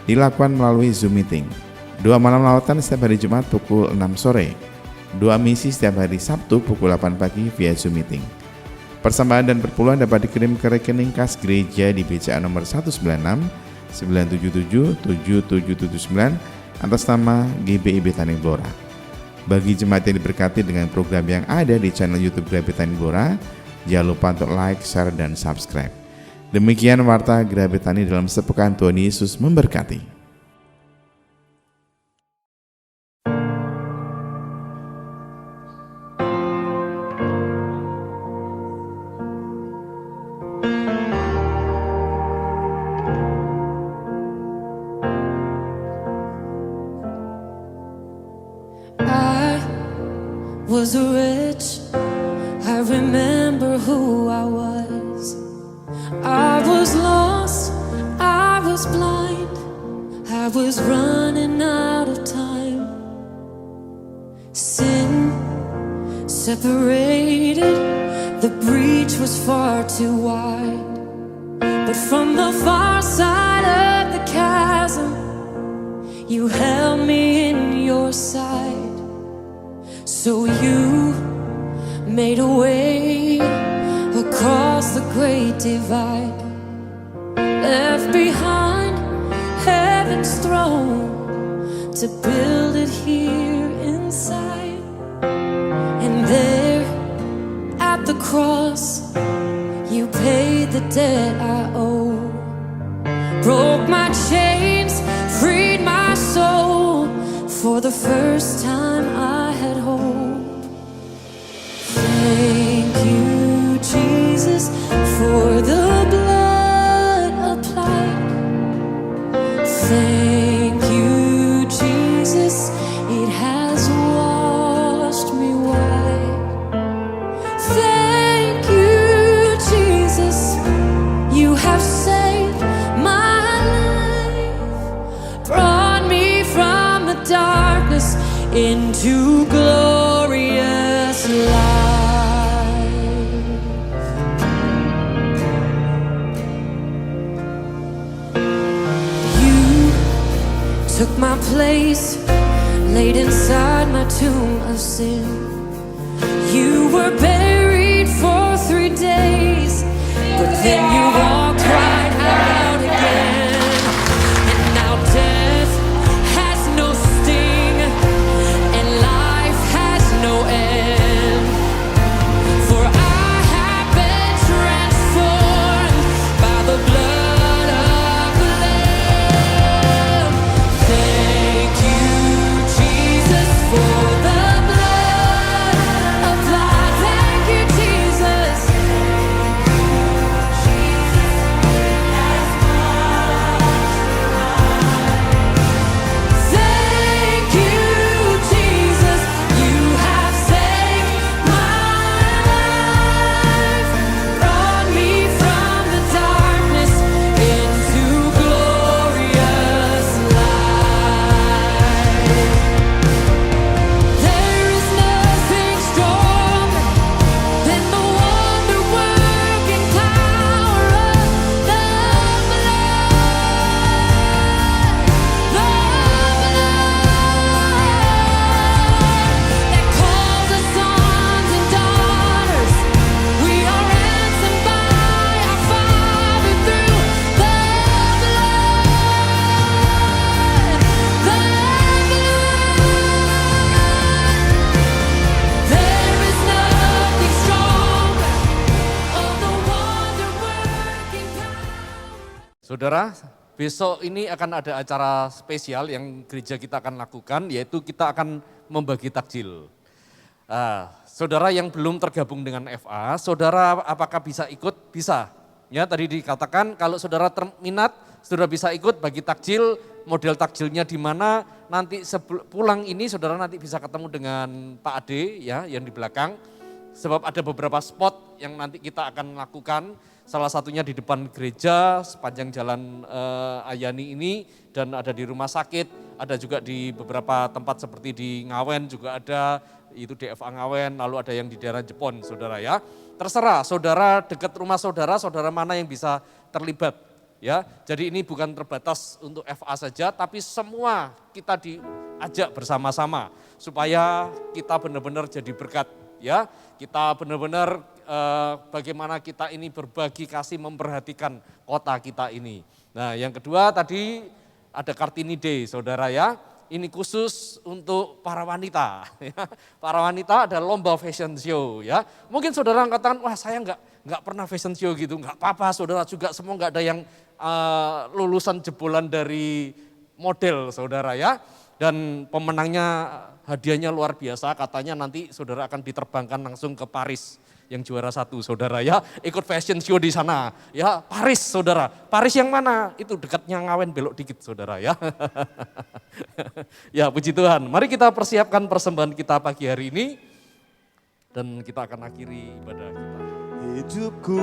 dilakukan melalui Zoom meeting. Doa malam lawatan setiap hari Jumat pukul 6 sore. Doa misi setiap hari Sabtu pukul 8 pagi via Zoom meeting. Persembahan dan perpuluhan dapat dikirim ke rekening kas gereja di BCA nomor 196 977 7779 atas nama GBI Betani Blora. Bagi jemaat yang diberkati dengan program yang ada di channel YouTube Geraha Betani Blora, jangan lupa untuk like, share, dan subscribe. Demikian warta Geraha Betani dalam sepekan. Tuhan Yesus memberkati. Was rich, I remember who I was. I was lost, I was blind, I was running out of time. Sin separated, the breach was far too wide. But from the far side of the chasm, you held me in your sight. So you made a way across the great divide, left behind heaven's throne to build it here inside. And there at the cross, you paid the debt I owe, broke my chains, freed my soul. For the first time I had hope. Thank you, Jesus, for the blood applied. Thank you, Jesus, it has washed me white. Thank you, Jesus, you have saved my life, brought me from the darkness into glorious light. You took my place, laid inside my tomb of sin. You were buried for 3 days, but then you walked right out again. And now death has no sting, and life has no end. For I have been transformed by the blood of the Lamb. Thank you, Jesus, for the blood applied. Thank you, Jesus. Saudara, besok ini akan ada acara spesial yang gereja kita akan lakukan, yaitu kita akan membagi takjil. Saudara yang belum tergabung dengan FA, saudara apakah bisa ikut? Bisa. Ya, tadi dikatakan kalau saudara terminat, saudara bisa ikut bagi takjil. Model takjilnya di mana? Nanti pulang ini saudara nanti bisa ketemu dengan Pak Ade ya yang di belakang. Sebab ada beberapa spot yang nanti kita akan lakukan. Salah satunya di depan gereja sepanjang jalan Ayani ini, dan ada di rumah sakit, ada juga di beberapa tempat seperti di Ngawen juga ada, itu DFA Ngawen, lalu ada yang di daerah Jepon saudara ya. Terserah saudara dekat rumah saudara, saudara mana yang bisa terlibat ya. Jadi ini bukan terbatas untuk FA saja, tapi semua kita diajak bersama-sama supaya kita benar-benar jadi berkat ya. Kita benar-benar bagaimana kita ini berbagi kasih memperhatikan kota kita ini. Nah yang kedua tadi ada Kartini Day saudara ya. Ini khusus untuk para wanita. Ya. Para wanita ada lomba fashion show ya. Mungkin saudara katakan, wah saya nggak pernah fashion show gitu. Nggak apa-apa, saudara juga semua nggak ada yang lulusan jebolan dari model saudara ya. Dan pemenangnya hadiahnya luar biasa, katanya nanti saudara akan diterbangkan langsung ke Paris. Yang juara 1 saudara ya, ikut fashion show di sana ya. Paris saudara, Paris yang mana? Itu dekatnya Ngawen, belok dikit saudara ya. Ya puji Tuhan, mari kita persiapkan persembahan kita pagi hari ini dan kita akan akhiri ibadah kita. Hidupku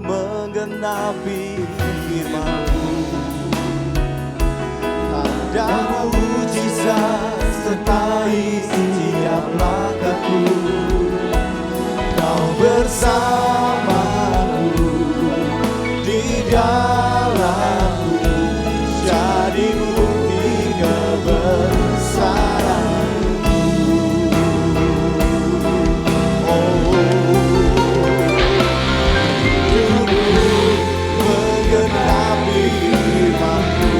menggenapi firman-Mu, tanda mujizat sertai setiap langkahku. Kau bersamaku di dalamku, jadi bukti kebesaran-Mu. Oh, hidupku menggenapi firman-Mu,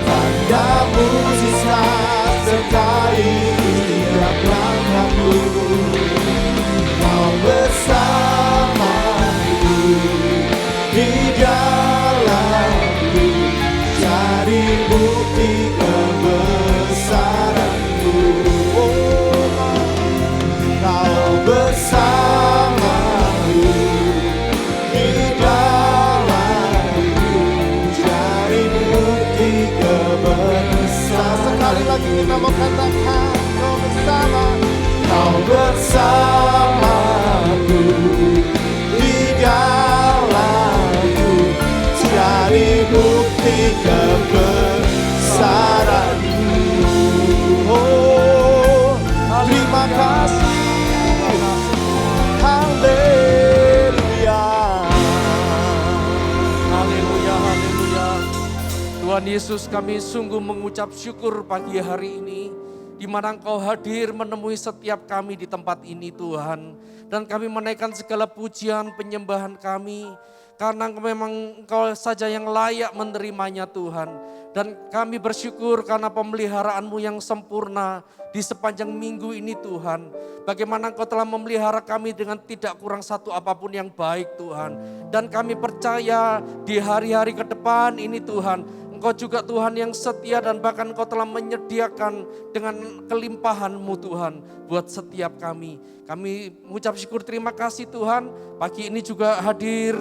tanda mujizat sertai setiap langkahku. Kau bersamaku di dalamku, jadi bukti kebesaran-Mu. Oh, Kau bersamaku di dalamku, jadi bukti kebesaran. Sekali lagi kita mau katakan, Kau bersama. Kau bersamaku di dalamku, jadi bukti kebesaran-Mu. Oh, terima kasih. Haleluya. Haleluya, haleluya. Tuhan Yesus, kami sungguh mengucap syukur pagi hari ini, di mana Engkau hadir menemui setiap kami di tempat ini Tuhan. Dan kami menaikkan segala pujian penyembahan kami, karena memang Engkau saja yang layak menerimanya Tuhan. Dan kami bersyukur karena pemeliharaanmu yang sempurna di sepanjang minggu ini Tuhan. Bagaimana Engkau telah memelihara kami dengan tidak kurang satu apapun yang baik Tuhan. Dan kami percaya di hari-hari ke depan ini Tuhan, Engkau juga Tuhan yang setia, dan bahkan Engkau telah menyediakan dengan kelimpahan-Mu Tuhan buat setiap kami. Kami mengucap syukur terima kasih Tuhan. Pagi ini juga hadir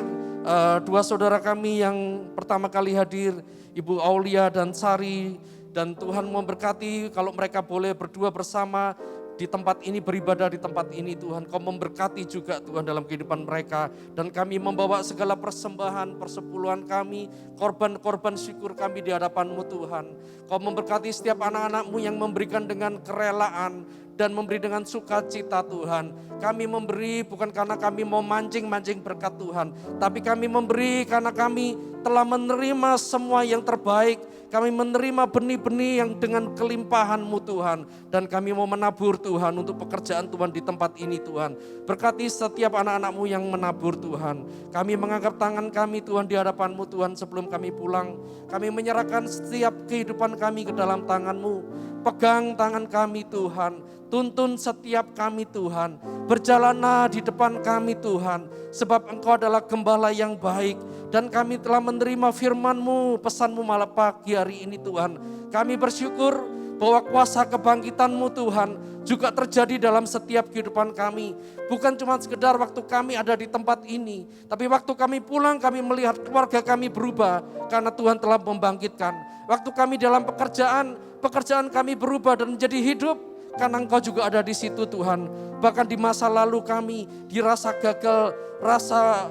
dua saudara kami yang pertama kali hadir, Ibu Aulia dan Sari. Dan Tuhan memberkati kalau mereka boleh berdua bersama di tempat ini, beribadah di tempat ini Tuhan. Kau memberkati juga Tuhan dalam kehidupan mereka. Dan kami membawa segala persembahan, persepuluhan kami, korban-korban syukur kami di hadapan-Mu Tuhan. Kau memberkati setiap anak-anak-Mu yang memberikan dengan kerelaan dan memberi dengan sukacita Tuhan. Kami memberi bukan karena kami mau mancing-mancing berkat Tuhan, tapi kami memberi karena kami telah menerima semua yang terbaik. Kami menerima benih-benih yang dengan kelimpahan-Mu Tuhan. Dan kami mau menabur Tuhan untuk pekerjaan Tuhan di tempat ini Tuhan. Berkati setiap anak-anak-Mu yang menabur Tuhan. Kami mengangkat tangan kami Tuhan di hadapan-Mu Tuhan sebelum kami pulang. Kami menyerahkan setiap kehidupan kami ke dalam tangan-Mu. Pegang tangan kami Tuhan, tuntun setiap kami Tuhan. Berjalanlah di depan kami Tuhan, sebab Engkau adalah gembala yang baik. Dan kami telah menerima firman-Mu, pesan-Mu malam pagi hari ini Tuhan. Kami bersyukur bahwa kuasa kebangkitan-Mu Tuhan juga terjadi dalam setiap kehidupan kami. Bukan cuma sekedar waktu kami ada di tempat ini, tapi waktu kami pulang kami melihat keluarga kami berubah karena Tuhan telah membangkitkan. Waktu kami dalam pekerjaan kami berubah dan menjadi hidup karena Engkau juga ada di situ Tuhan. Bahkan di masa lalu kami dirasa gagal, rasa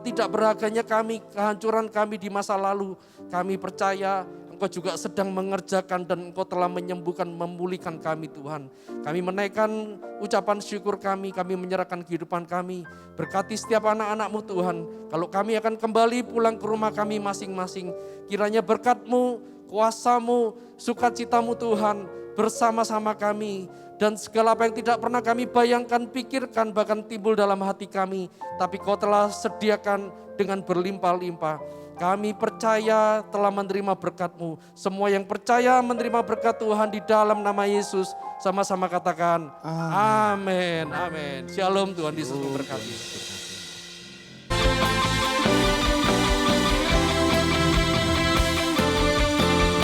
tidak berharganya kami, kehancuran kami di masa lalu. Kami percaya Engkau juga sedang mengerjakan dan Engkau telah menyembuhkan, memulihkan kami Tuhan. Kami menaikkan ucapan syukur kami menyerahkan kehidupan kami. Berkati setiap anak-anak-Mu Tuhan. Kalau kami akan kembali pulang ke rumah kami masing-masing, kiranya berkat-Mu, kuasa-Mu, sukacita-Mu Tuhan bersama-sama kami. Dan segala apa yang tidak pernah kami bayangkan, pikirkan, bahkan timbul dalam hati kami. Tapi Kau telah sediakan dengan berlimpah-limpah. Kami percaya telah menerima berkat-Mu. Semua yang percaya menerima berkat Tuhan di dalam nama Yesus. Sama-sama katakan amin. Amin. Shalom, Tuhan Yesus memberkati.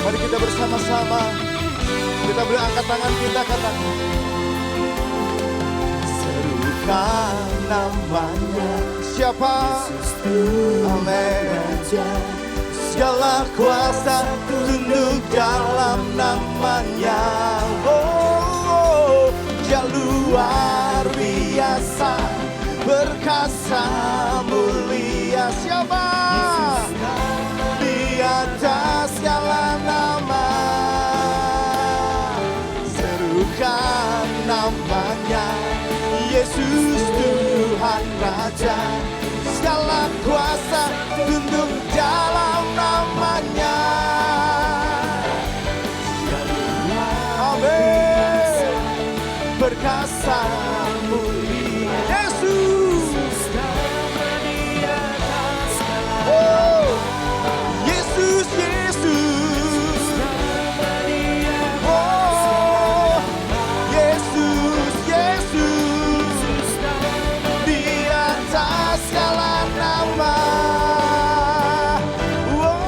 Mari kita bersama-sama, kita boleh angkat tangan kita, katakan. Serukan namanya, siapa? Amin. Segala kuasa tunduk dalam namanya. Oh, Dia luar biasa, perkasa, mulia. Siapa? Di atas segala nama. Serukan namanya, Yesus Tuhan Raja. Segala kuasa tunduk dalam namanya. Amin. Perkasa, mulia Yesus. Yesus, Yesus. Oh, Yesus, Yesus. Di atas segala nama. Oh,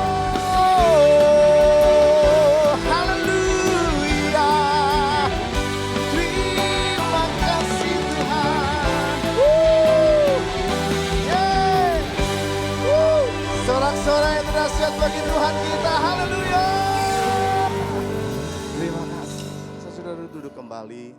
haleluya. Terima kasih Tuhan. Yeah. Sorak-sorai yang terdahsyat bagi